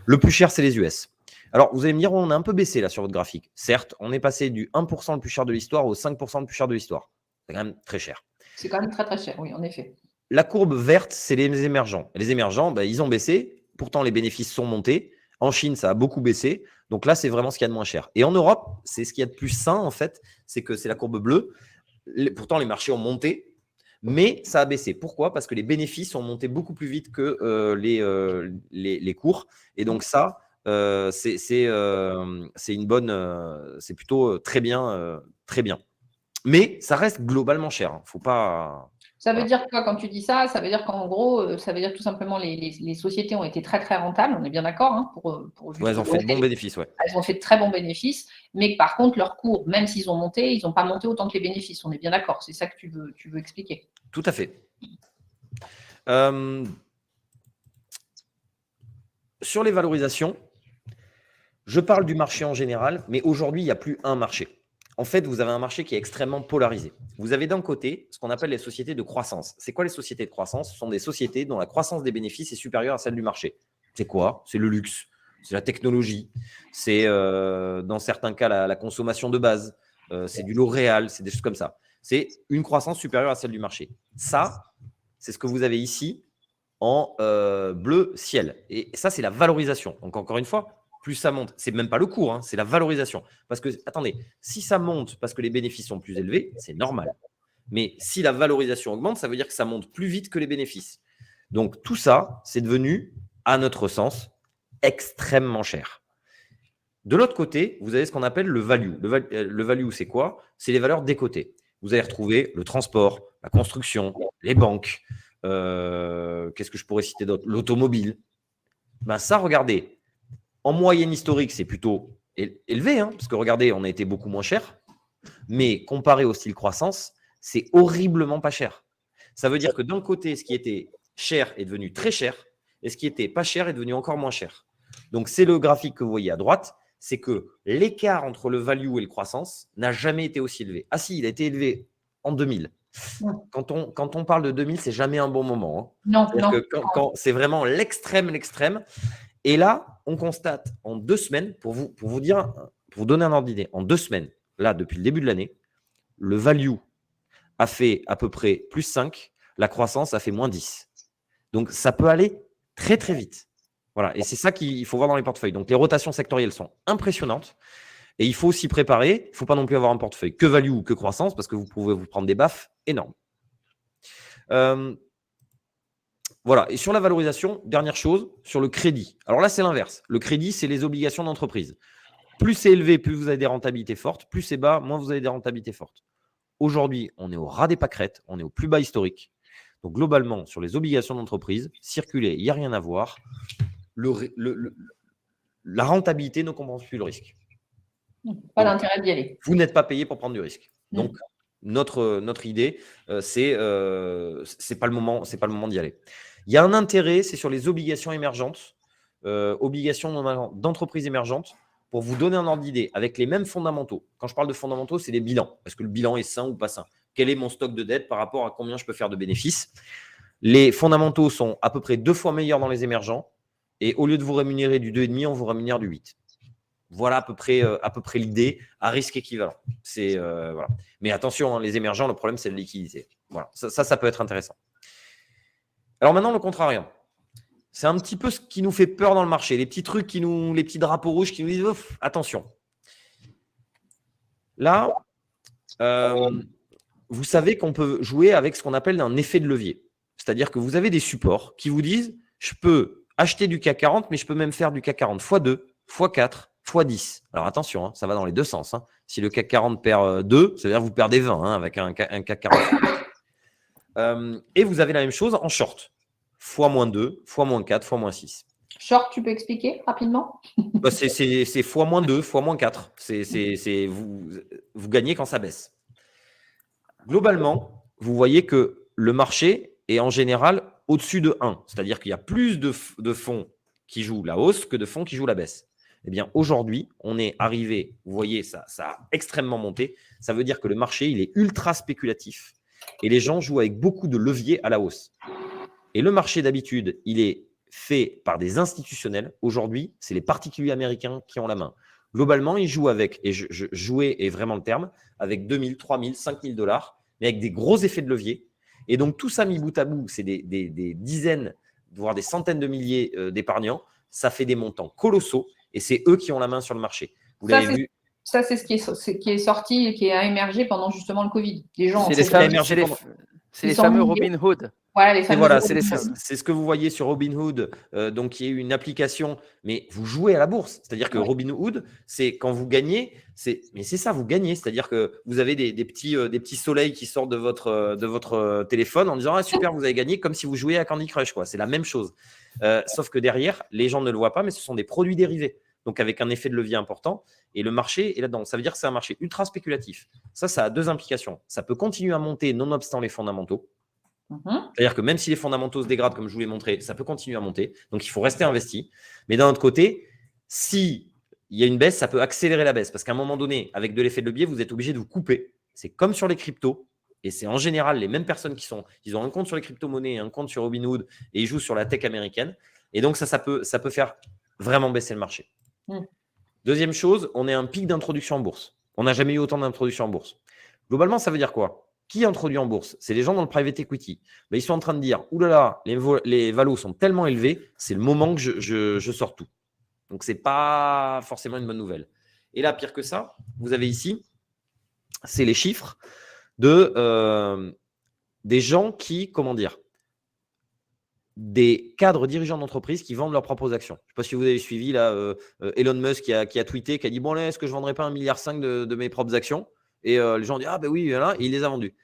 Le plus cher, c'est les US. Alors, vous allez me dire, on a un peu baissé là sur votre graphique. Certes, on est passé du 1% le plus cher de l'histoire au 5% le plus cher de l'histoire. C'est quand même très cher. C'est quand même très, très cher, oui, en effet. La courbe verte, c'est les émergents. Les émergents, ils ont baissé. Pourtant, les bénéfices sont montés. En Chine, ça a beaucoup baissé. Donc là, c'est vraiment ce qu'il y a de moins cher. Et en Europe, c'est ce qu'il y a de plus sain, en fait. C'est que c'est la courbe bleue. Pourtant, les marchés ont monté, mais ça a baissé. Pourquoi? Parce que les bénéfices ont monté beaucoup plus vite que les cours. Et donc ça, c'est une bonne, c'est plutôt très bien, très bien. Mais ça reste globalement cher. Faut pas. Ça veut dire quoi quand tu dis ça? Ça veut dire qu'en gros, ça veut dire tout simplement les sociétés ont été très très rentables, on est bien d'accord, hein, Elles ont fait de bons bénéfices, ouais. Elles ont fait de très bons bénéfices, mais que par contre leurs cours, même s'ils ont monté, ils n'ont pas monté autant que les bénéfices. On est bien d'accord, c'est ça que tu veux expliquer. Tout à fait. Sur les valorisations, je parle du marché en général, mais aujourd'hui, il n'y a plus un marché. En fait, vous avez un marché qui est extrêmement polarisé. Vous avez d'un côté ce qu'on appelle les sociétés de croissance. C'est quoi les sociétés de croissance? Ce sont des sociétés dont la croissance des bénéfices est supérieure à celle du marché. C'est quoi? C'est le luxe, c'est la technologie, c'est dans certains cas la consommation de base, c'est du L'Oréal, c'est des choses comme ça. C'est une croissance supérieure à celle du marché. Ça, c'est ce que vous avez ici en bleu ciel. Et ça, c'est la valorisation. Donc, encore une fois, plus ça monte, c'est même pas le cours, hein, c'est la valorisation. Parce que, attendez, si ça monte parce que les bénéfices sont plus élevés, c'est normal. Mais si la valorisation augmente, ça veut dire que ça monte plus vite que les bénéfices. Donc, tout ça, c'est devenu, à notre sens, extrêmement cher. De l'autre côté, vous avez ce qu'on appelle le value. Le value, c'est quoi? C'est les valeurs décotées. Vous allez retrouver le transport, la construction, les banques. Qu'est-ce que je pourrais citer d'autre? L'automobile. Ça, regardez, en moyenne historique, c'est plutôt élevé, hein, parce que regardez, on a été beaucoup moins cher. Mais comparé au style croissance, c'est horriblement pas cher. Ça veut dire que d'un côté, ce qui était cher est devenu très cher, et ce qui était pas cher est devenu encore moins cher. Donc, c'est le graphique que vous voyez à droite. C'est que l'écart entre le value et le croissance n'a jamais été aussi élevé. Ah si, il a été élevé en 2000. Quand on parle de 2000, c'est jamais un bon moment. Hein. Non. C'est vraiment l'extrême. Et là, on constate en 2 semaines, pour vous donner un ordre d'idée, en 2 semaines, là, depuis le début de l'année, le value a fait à peu près plus 5, la croissance a fait moins 10. Donc, ça peut aller très, très vite. Voilà. Et c'est ça qu'il faut voir dans les portefeuilles. Donc, les rotations sectorielles sont impressionnantes. Et il faut s'y préparer. Il ne faut pas non plus avoir un portefeuille que value ou que croissance parce que vous pouvez vous prendre des baffes énormes. Voilà. Et sur la valorisation, dernière chose, sur le crédit. Alors là, c'est l'inverse. Le crédit, c'est les obligations d'entreprise. Plus c'est élevé, plus vous avez des rentabilités fortes. Plus c'est bas, moins vous avez des rentabilités fortes. Aujourd'hui, on est au ras des pâquerettes. On est au plus bas historique. Donc, globalement, sur les obligations d'entreprise, circuler, il n'y a rien à voir. La rentabilité ne compense plus le risque. Pas d'intérêt d'y aller. Vous n'êtes pas payé pour prendre du risque. Donc, notre idée, c'est pas le moment d'y aller. Il y a un intérêt, c'est sur les obligations émergentes, obligations d'entreprises émergentes, pour vous donner un ordre d'idée, avec les mêmes fondamentaux. Quand je parle de fondamentaux, c'est les bilans. Est-ce que le bilan est sain ou pas sain? Quel est mon stock de dette par rapport à combien je peux faire de bénéfices? Les fondamentaux sont à peu près 2 fois meilleurs dans les émergents. Et au lieu de vous rémunérer du 2,5, on vous rémunère du 8. Voilà à peu près l'idée à risque équivalent. Voilà. Mais attention, hein, les émergents, le problème, c'est la liquidité. Voilà. Ça peut être intéressant. Alors maintenant, le contrariant. C'est un petit peu ce qui nous fait peur dans le marché. Les petits trucs, les petits drapeaux rouges qui nous disent attention. Là, vous savez qu'on peut jouer avec ce qu'on appelle un effet de levier. C'est-à-dire que vous avez des supports qui vous disent je peux acheter du CAC 40, mais je peux même faire du CAC 40 x2, x4, x10. Alors attention, hein, ça va dans les deux sens. Hein. Si le CAC 40 perd 2, ça veut dire que vous perdez 20 hein, avec un CAC 40. Et vous avez la même chose en short. x-2, x-4, x-6. Short, tu peux expliquer rapidement? C'est x-2, x-4. Vous gagnez quand ça baisse. Globalement, vous voyez que le marché est en général au-dessus de 1. C'est-à-dire qu'il y a plus de fonds qui jouent la hausse que de fonds qui jouent la baisse. Eh bien, aujourd'hui, on est arrivé, vous voyez, ça a extrêmement monté. Ça veut dire que le marché, il est ultra spéculatif et les gens jouent avec beaucoup de leviers à la hausse. Et le marché, d'habitude, il est fait par des institutionnels. Aujourd'hui, c'est les particuliers américains qui ont la main. Globalement, ils jouent avec, et jouer est vraiment le terme, avec 2 000, 3 000, 5 000 $, mais avec des gros effets de levier. Et donc, tout ça mis bout à bout, c'est des dizaines, voire des centaines de milliers d'épargnants. Ça fait des montants colossaux et c'est eux qui ont la main sur le marché. Vous l'avez vu. Ça, c'est ce qui est sorti et qui a émergé pendant justement le Covid. Les gens c'est les fameux Robinhood. Voilà, c'est ce que vous voyez sur Robinhood. Donc, il y a une application, mais vous jouez à la bourse. C'est-à-dire que Robinhood, c'est quand vous gagnez, mais c'est ça, vous gagnez. C'est-à-dire que vous avez des petits soleils qui sortent de votre téléphone en disant « Ah, super, vous avez gagné », comme si vous jouiez à Candy Crush. C'est la même chose. Sauf que derrière, les gens ne le voient pas, mais ce sont des produits dérivés. Donc, avec un effet de levier important. Et le marché est là-dedans. Ça veut dire que c'est un marché ultra spéculatif. Ça a deux implications. Ça peut continuer à monter nonobstant les fondamentaux. C'est-à-dire que même si les fondamentaux se dégradent, comme je vous l'ai montré, ça peut continuer à monter. Donc, il faut rester investi. Mais d'un autre côté, s'il y a une baisse, ça peut accélérer la baisse. Parce qu'à un moment donné, avec de l'effet de levier, vous êtes obligé de vous couper. C'est comme sur les cryptos. Et c'est en général les mêmes personnes ils ont un compte sur les crypto-monnaies et un compte sur Robinhood et ils jouent sur la tech américaine. Et donc, ça peut faire vraiment baisser le marché. Deuxième chose, on est à un pic d'introduction en bourse. On n'a jamais eu autant d'introduction en bourse. Globalement, ça veut dire quoi? Qui introduit en bourse? C'est les gens dans le private equity. Ils sont en train de dire « Oulala, les valos sont tellement élevés, c'est le moment que je sors tout. » Donc, ce n'est pas forcément une bonne nouvelle. Et là, pire que ça, vous avez ici, c'est les chiffres des gens qui, des cadres dirigeants d'entreprise qui vendent leurs propres actions. Je ne sais pas si vous avez suivi là, Elon Musk qui a tweeté, qui a dit « Bon, là, est-ce que je ne vendrais pas 1,5 milliard de mes propres actions ?» Et les gens disent « Ah ben oui, voilà », et il les a vendus.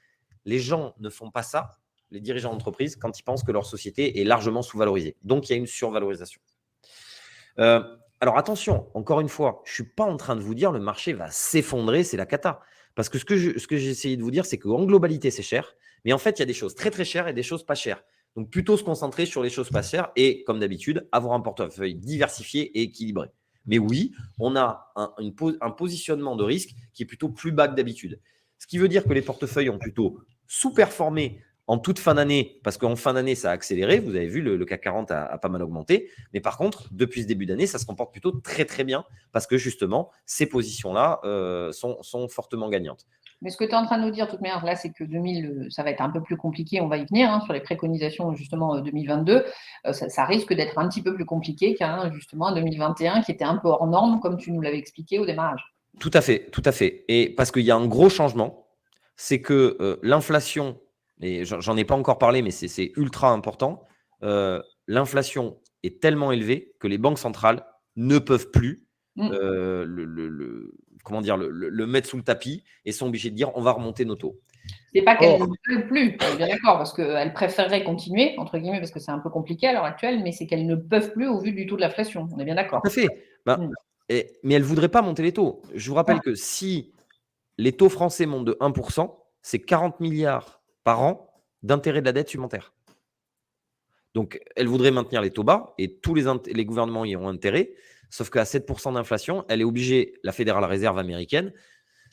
Les gens ne font pas ça, les dirigeants d'entreprise, quand ils pensent que leur société est largement sous-valorisée. Donc, il y a une survalorisation. Alors, attention, encore une fois, je ne suis pas en train de vous dire le marché va s'effondrer, c'est la cata. Parce que ce que j'ai essayé de vous dire, c'est qu'en globalité, c'est cher. Mais en fait, il y a des choses très, très chères et des choses pas chères. Donc, plutôt se concentrer sur les choses pas chères et, comme d'habitude, avoir un portefeuille diversifié et équilibré. Mais oui, on a un positionnement de risque qui est plutôt plus bas que d'habitude. Ce qui veut dire que les portefeuilles ont plutôt sous-performé en toute fin d'année, parce qu'en fin d'année, ça a accéléré. Vous avez vu, le CAC 40 a pas mal augmenté. Mais par contre, depuis ce début d'année, ça se comporte plutôt très, très bien parce que justement, ces positions-là sont fortement gagnantes. Mais ce que tu es en train de nous dire, de toute manière, là, c'est que 2000, ça va être un peu plus compliqué, on va y venir, sur les préconisations, justement, 2022. Ça risque d'être un petit peu plus compliqué justement, 2021, qui était un peu hors norme, comme tu nous l'avais expliqué au démarrage. Tout à fait, tout à fait. Et parce qu'il y a un gros changement, c'est que l'inflation, et j'en ai pas encore parlé, mais c'est ultra important, l'inflation est tellement élevée que les banques centrales ne peuvent plus comment dire, le mettre sous le tapis et sont obligées de dire on va remonter nos taux. C'est pas qu'elles ne veulent plus, on est bien d'accord, parce qu'elles préféreraient continuer, entre guillemets, parce que c'est un peu compliqué à l'heure actuelle, mais c'est qu'elles ne peuvent plus au vu du taux de l'inflation. On est bien d'accord. Tout à fait. Mais elles ne voudraient pas monter les taux. Je vous rappelle que si les taux français montent de 1%, c'est 40 milliards par an d'intérêts de la dette supplémentaire. Donc, elles voudraient maintenir les taux bas et tous les gouvernements y ont intérêt, sauf qu'à 7% d'inflation, elle est obligée, la Fédérale Réserve américaine,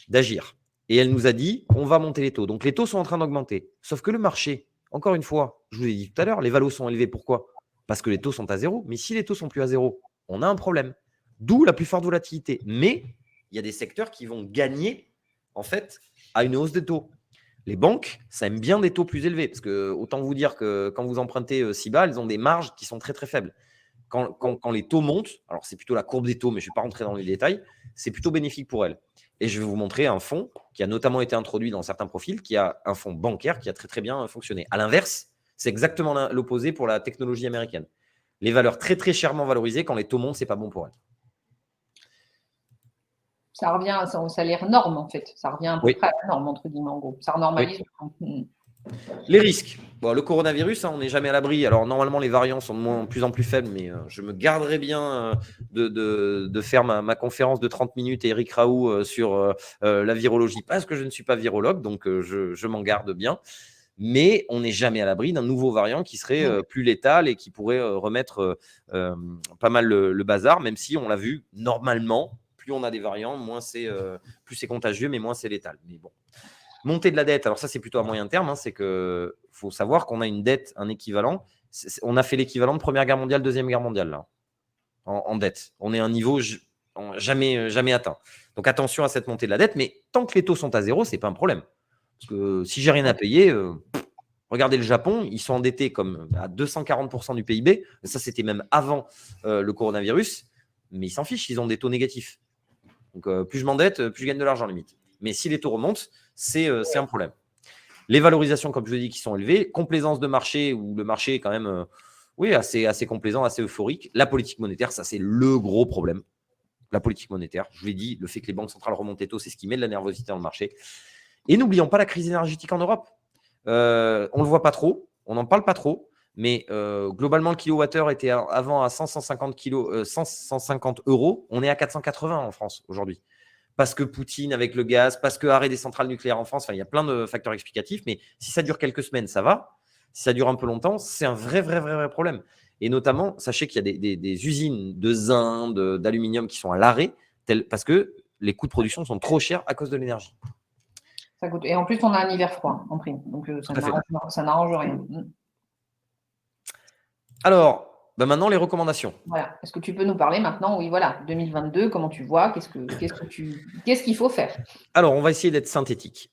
d'agir. Et elle nous a dit, on va monter les taux. Donc, les taux sont en train d'augmenter. Sauf que le marché, encore une fois, je vous l'ai dit tout à l'heure, les valos sont élevés. Pourquoi ? Parce que les taux sont à zéro. Mais si les taux sont plus à zéro, on a un problème. D'où la plus forte volatilité. Mais il y a des secteurs qui vont gagner, en fait, à une hausse des taux. Les banques, ça aime bien des taux plus élevés. Parce que, autant vous dire que quand vous empruntez 6 bas, elles ont des marges qui sont très, très faibles. Quand les taux montent, alors c'est plutôt la courbe des taux, mais je ne vais pas rentrer dans les détails, c'est plutôt bénéfique pour elles. Et je vais vous montrer un fonds qui a notamment été introduit dans certains profils, qui a un fonds bancaire qui a très, très bien fonctionné. À l'inverse, c'est exactement l'opposé pour la technologie américaine. Les valeurs très, très chèrement valorisées, quand les taux montent, ce n'est pas bon pour elles. Ça revient à son salaire norme, en fait. Ça revient à peu près à la norme, entre guillemets, en gros. Ça renormalise. Oui. Les risques. Bon, le coronavirus, on n'est jamais à l'abri. Alors, normalement, les variants sont de plus en plus faibles, mais je me garderai bien de faire ma conférence de 30 minutes et Eric Raoult sur la virologie, parce que je ne suis pas virologue, donc je m'en garde bien. Mais on n'est jamais à l'abri d'un nouveau variant qui serait plus létal et qui pourrait remettre pas mal le bazar, même si on l'a vu, normalement, plus on a des variants, plus c'est contagieux, mais moins c'est létal. Mais bon. Montée de la dette, alors ça c'est plutôt à moyen terme, c'est que faut savoir qu'on a une dette, un équivalent. On a fait l'équivalent de Première Guerre mondiale, Deuxième Guerre mondiale là, en dette. On est à un niveau jamais atteint. Donc attention à cette montée de la dette, mais tant que les taux sont à zéro, c'est pas un problème. Parce que si j'ai rien à payer, regardez le Japon, ils sont endettés comme à 240% du PIB. Ça c'était même avant le coronavirus, mais ils s'en fichent, ils ont des taux négatifs. Donc plus je m'endette, plus je gagne de l'argent limite. Mais si les taux remontent, c'est un problème. Les valorisations, comme je vous dis, qui sont élevées, complaisance de marché, où le marché est quand même assez complaisant, assez euphorique. La politique monétaire, ça c'est le gros problème. La politique monétaire, je vous l'ai dit, le fait que les banques centrales remontent les taux, c'est ce qui met de la nervosité dans le marché. Et n'oublions pas la crise énergétique en Europe. On ne le voit pas trop, on n'en parle pas trop, mais globalement, le kilowattheure était avant à 150 €. On est à 480 en France aujourd'hui. Parce que Poutine avec le gaz, parce que arrêt des centrales nucléaires en France, il y a plein de facteurs explicatifs, mais si ça dure quelques semaines, ça va. Si ça dure un peu longtemps, c'est un vrai problème. Et notamment, sachez qu'il y a des usines de zinc, d'aluminium qui sont à l'arrêt, parce que les coûts de production sont trop chers à cause de l'énergie. Ça coûte. Et en plus, on a un hiver froid en prime, donc ça n'arrange rien. Alors, maintenant, les recommandations. Voilà. Est-ce que tu peux nous parler maintenant, 2022, comment tu vois, qu'est-ce qu'il faut faire? Alors, on va essayer d'être synthétique.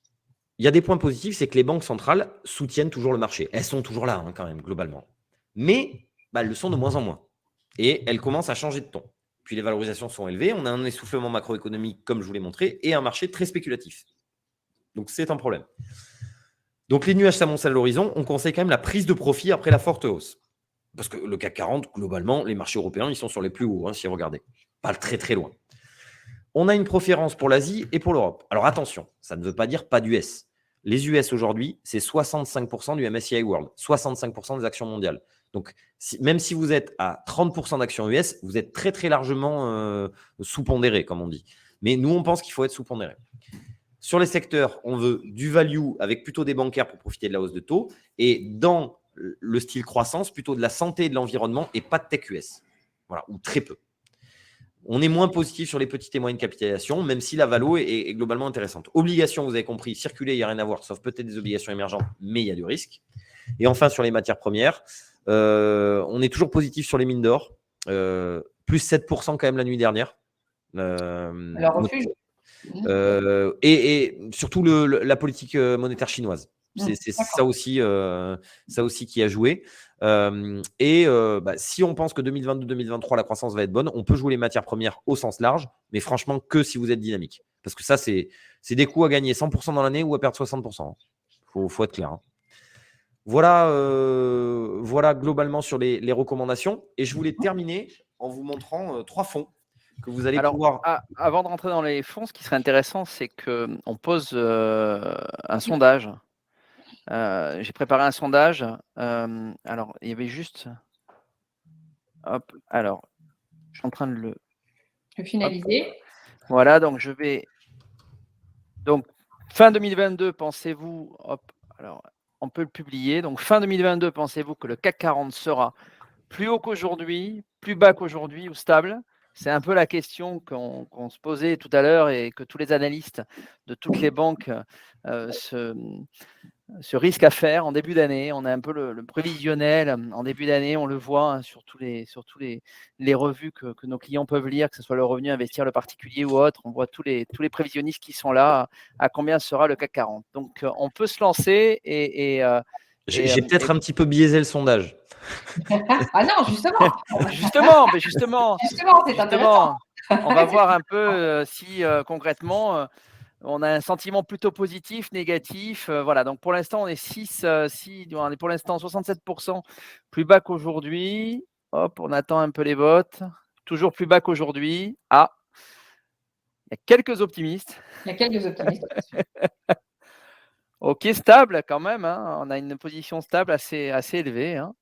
Il y a des points positifs, c'est que les banques centrales soutiennent toujours le marché. Elles sont toujours là, quand même, globalement. Mais elles le sont de moins en moins. Et elles commencent à changer de ton. Puis les valorisations sont élevées, on a un essoufflement macroéconomique, comme je vous l'ai montré, et un marché très spéculatif. Donc, c'est un problème. Donc, les nuages s'amoncellent à l'horizon. On conseille quand même la prise de profit après la forte hausse. Parce que le CAC 40, globalement, les marchés européens, ils sont sur les plus hauts, si vous regardez. Pas très, très loin. On a une préférence pour l'Asie et pour l'Europe. Alors, attention, ça ne veut pas dire pas d'US. Les US aujourd'hui, c'est 65% du MSCI World, 65% des actions mondiales. Donc, même si vous êtes à 30% d'actions US, vous êtes très, très largement sous-pondéré, comme on dit. Mais nous, on pense qu'il faut être sous-pondéré. Sur les secteurs, on veut du value avec plutôt des bancaires pour profiter de la hausse de taux. Et dans le style croissance, plutôt de la santé et de l'environnement et pas de tech US. Voilà, ou très peu. On est moins positif sur les petites et moyennes capitalisations, même si la valo est globalement intéressante. Obligations, vous avez compris, circuler, il n'y a rien à voir, sauf peut-être des obligations émergentes, mais il y a du risque. Et enfin, sur les matières premières, on est toujours positif sur les mines d'or, plus 7% quand même la nuit dernière. Le refuge. Et surtout la politique monétaire chinoise. C'est ça aussi qui a joué. Si on pense que 2022-2023, la croissance va être bonne, on peut jouer les matières premières au sens large, mais franchement, que si vous êtes dynamique. Parce que ça, c'est des coûts à gagner 100% dans l'année ou à perdre 60%. Faut être clair. Voilà globalement sur les recommandations. Et je voulais terminer en vous montrant 3 fonds que vous allez pouvoir… Avant de rentrer dans les fonds, ce qui serait intéressant, c'est qu'on pose un sondage. J'ai préparé un sondage. Alors, il y avait juste… Hop, alors, je suis en train de le finaliser. Voilà, donc je vais… Donc, fin 2022, pensez-vous… Hop, alors, on peut le publier. Donc, fin 2022, pensez-vous que le CAC 40 sera plus haut qu'aujourd'hui, plus bas qu'aujourd'hui ou stable? C'est un peu la question qu'on se posait tout à l'heure et que tous les analystes de toutes les banques se risquent à faire en début d'année. On a un peu le prévisionnel en début d'année, on le voit hein, sur tous les revues que nos clients peuvent lire, que ce soit le revenu investir, le particulier ou autre. On voit tous les prévisionnistes qui sont là, à combien sera le CAC 40. Donc, on peut se lancer J'ai peut-être un petit peu biaisé le sondage. Ah non, justement. Justement, c'est intéressant. On va voir un peu si concrètement, on a un sentiment plutôt positif, négatif. Voilà, donc pour l'instant, on est on est pour l'instant 67% plus bas qu'aujourd'hui. Hop, on attend un peu les votes. Toujours plus bas qu'aujourd'hui. Ah, il y a quelques optimistes. Ok, stable quand même. Hein. On a une position stable assez élevée. Hein.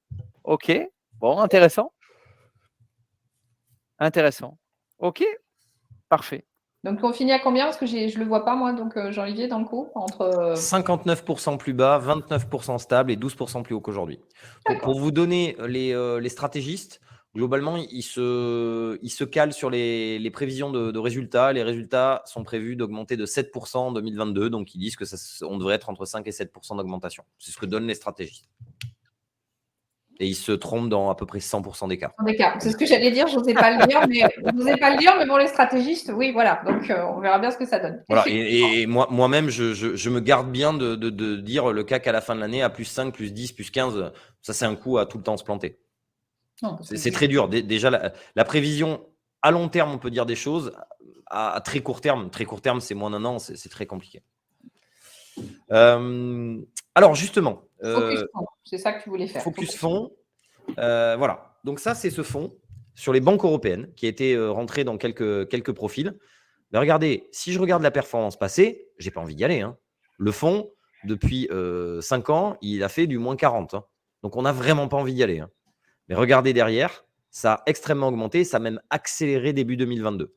Ok, bon, intéressant. Ok, parfait. Donc, on finit à combien? Parce que je ne le vois pas, moi, donc Jean-Olivier, dans le coup, entre… 59% plus bas, 29% stable et 12% plus haut qu'aujourd'hui. Pour vous donner les stratégistes, globalement, ils se calent sur les prévisions de résultats. Les résultats sont prévus d'augmenter de 7% en 2022. Donc, ils disent qu'on devrait être entre 5 et 7% d'augmentation. C'est ce que donnent les stratégistes. Et ils se trompent dans à peu près 100% d'écart. C'est ce que j'allais dire, je n'osais pas le dire, mais bon, les stratégistes, oui, voilà. Donc, on verra bien ce que ça donne. Voilà. Et moi-même, je me garde bien de dire le CAC à la fin de l'année à plus 5, plus 10, plus 15. Ça, c'est un coup à tout le temps se planter. C'est très dur. Déjà, la prévision à long terme, on peut dire des choses. À très court terme, c'est moins d'un an, c'est très compliqué. Alors, justement. Focus fonds, c'est ça que tu voulais faire. Focus fonds. Voilà. Donc, ça, c'est ce fonds sur les banques européennes qui a été rentré dans quelques profils. Mais regardez, si je regarde la performance passée, j'ai pas envie d'y aller. Hein. Le fonds, depuis 5 ans, il a fait du moins 40. Hein. Donc, on n'a vraiment pas envie d'y aller. Hein. Mais regardez derrière, ça a extrêmement augmenté, ça a même accéléré début 2022.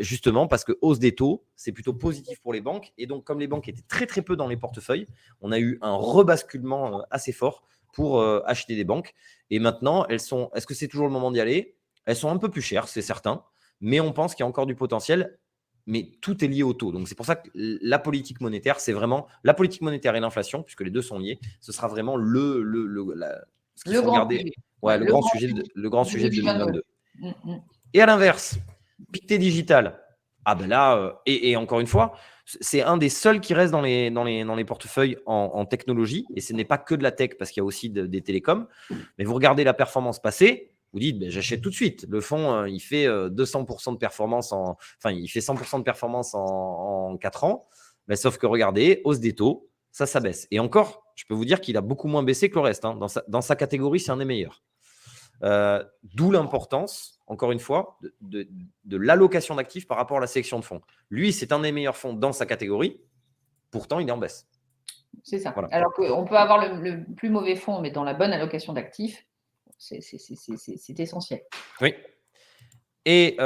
Justement parce que hausse des taux, c'est plutôt positif pour les banques. Et donc, comme les banques étaient très très peu dans les portefeuilles, on a eu un rebasculement assez fort pour acheter des banques. Et maintenant, est-ce que c'est toujours le moment d'y aller? Elles sont un peu plus chères, c'est certain. Mais on pense qu'il y a encore du potentiel. Mais tout est lié au taux. Donc, c'est pour ça que la politique monétaire, c'est vraiment la politique monétaire et l'inflation, puisque les deux sont liés. Ce sera vraiment ce qu'il faut regarder. Ouais, le grand sujet de 2022. Et à l'inverse, Pictet Digital. Ah ben là, et encore une fois, c'est un des seuls qui reste dans les portefeuilles en technologie. Et ce n'est pas que de la tech, parce qu'il y a aussi des télécoms. Mais vous regardez la performance passée, vous dites, ben, j'achète tout de suite. Le fonds, il fait 200% de performance il fait 100% de performance en 4 ans. Ben, sauf que regardez, hausse des taux, ça baisse. Et encore, je peux vous dire qu'il a beaucoup moins baissé que le reste. Hein. Dans sa catégorie, c'est un des meilleurs. D'où l'importance, encore une fois, de l'allocation d'actifs par rapport à la sélection de fonds. Lui, c'est un des meilleurs fonds dans sa catégorie. Pourtant, il est en baisse. C'est ça. Voilà. Alors qu'on peut avoir le plus mauvais fonds, mais dans la bonne allocation d'actifs, c'est essentiel. Oui. Et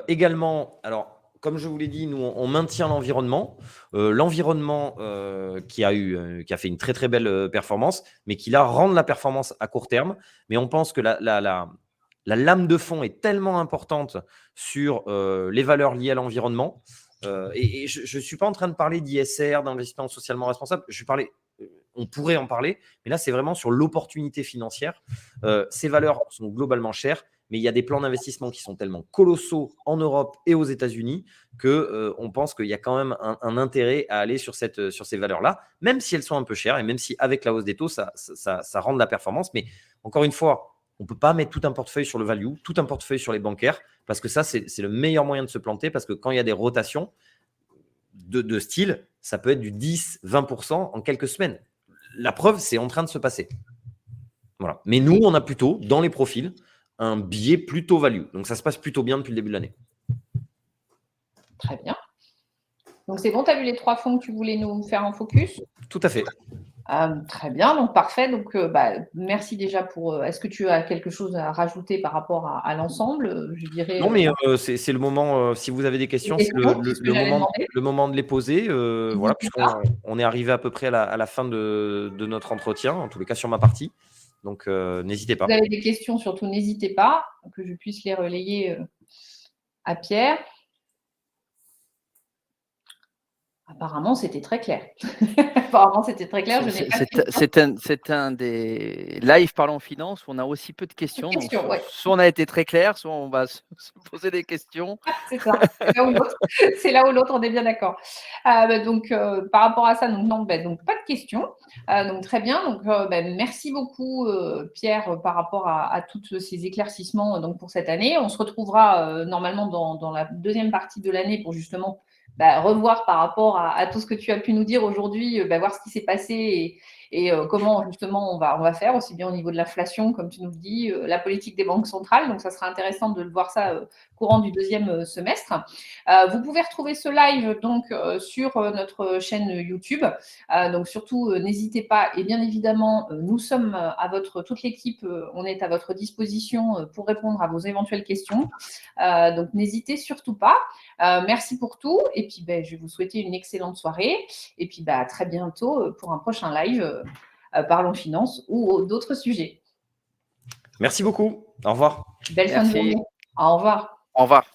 également, alors, comme je vous l'ai dit, nous, on maintient l'environnement. L'environnement qui a fait une très, très belle performance, mais qui là rend la performance à court terme. Mais on pense que la lame de fond est tellement importante sur les valeurs liées à l'environnement. Et je ne suis pas en train de parler d'ISR, d'investissement socialement responsable. On pourrait en parler, mais là, c'est vraiment sur l'opportunité financière. Ces valeurs sont globalement chères, mais il y a des plans d'investissement qui sont tellement colossaux en Europe et aux États-Unis qu'on pense qu'il y a quand même un intérêt à aller sur ces valeurs-là, même si elles sont un peu chères et même si avec la hausse des taux, ça rend de la performance. Mais encore une fois, on ne peut pas mettre tout un portefeuille sur le value, tout un portefeuille sur les bancaires, parce que ça, c'est le meilleur moyen de se planter, parce que quand il y a des rotations de style, ça peut être du 10-20% en quelques semaines. La preuve, c'est en train de se passer. Voilà. Mais nous, on a plutôt, dans les profils, un biais plutôt value. Donc, ça se passe plutôt bien depuis le début de l'année. Très bien. Donc, c'est bon, tu as vu les 3 fonds que tu voulais nous faire en focus? Tout à fait. Très bien, donc parfait. Donc, merci déjà pour. Est-ce que tu as quelque chose à rajouter par rapport à l'ensemble? Je dirais. Non, mais c'est le moment. Si vous avez des questions, c'est le moment de les poser. Voilà, puisqu'on est arrivé à peu près à la fin de notre entretien, en tous les cas sur ma partie. Donc, n'hésitez pas. Si vous avez des questions, surtout n'hésitez pas, que je puisse les relayer à Pierre. Apparemment, c'était très clair. Apparemment, c'était très clair. C'est un des lives Parlons Finance où on a aussi peu de questions. Donc, soit on a été très clair, soit on va se poser des questions. C'est ça. C'est là où l'autre, on est bien d'accord. Donc, par rapport à ça, donc pas de questions. Donc, très bien. Donc, merci beaucoup, Pierre, par rapport à tous ces éclaircissements donc, pour cette année. On se retrouvera normalement dans la deuxième partie de l'année pour justement revoir par rapport à tout ce que tu as pu nous dire aujourd'hui, voir ce qui s'est passé et comment justement on va faire, aussi bien au niveau de l'inflation, comme tu nous le dis, la politique des banques centrales. Donc, ça sera intéressant de le voir ça courant du deuxième semestre. Vous pouvez retrouver ce live donc sur notre chaîne YouTube. Donc, surtout, n'hésitez pas. Et bien évidemment, nous sommes toute l'équipe, on est à votre disposition pour répondre à vos éventuelles questions. Donc, n'hésitez surtout pas. Merci pour tout. Et puis, je vais vous souhaiter une excellente soirée. Et puis, à très bientôt pour un prochain live Parlons Finance ou d'autres sujets. Merci beaucoup. Au revoir. Belle fin de journée. Au revoir. Au revoir.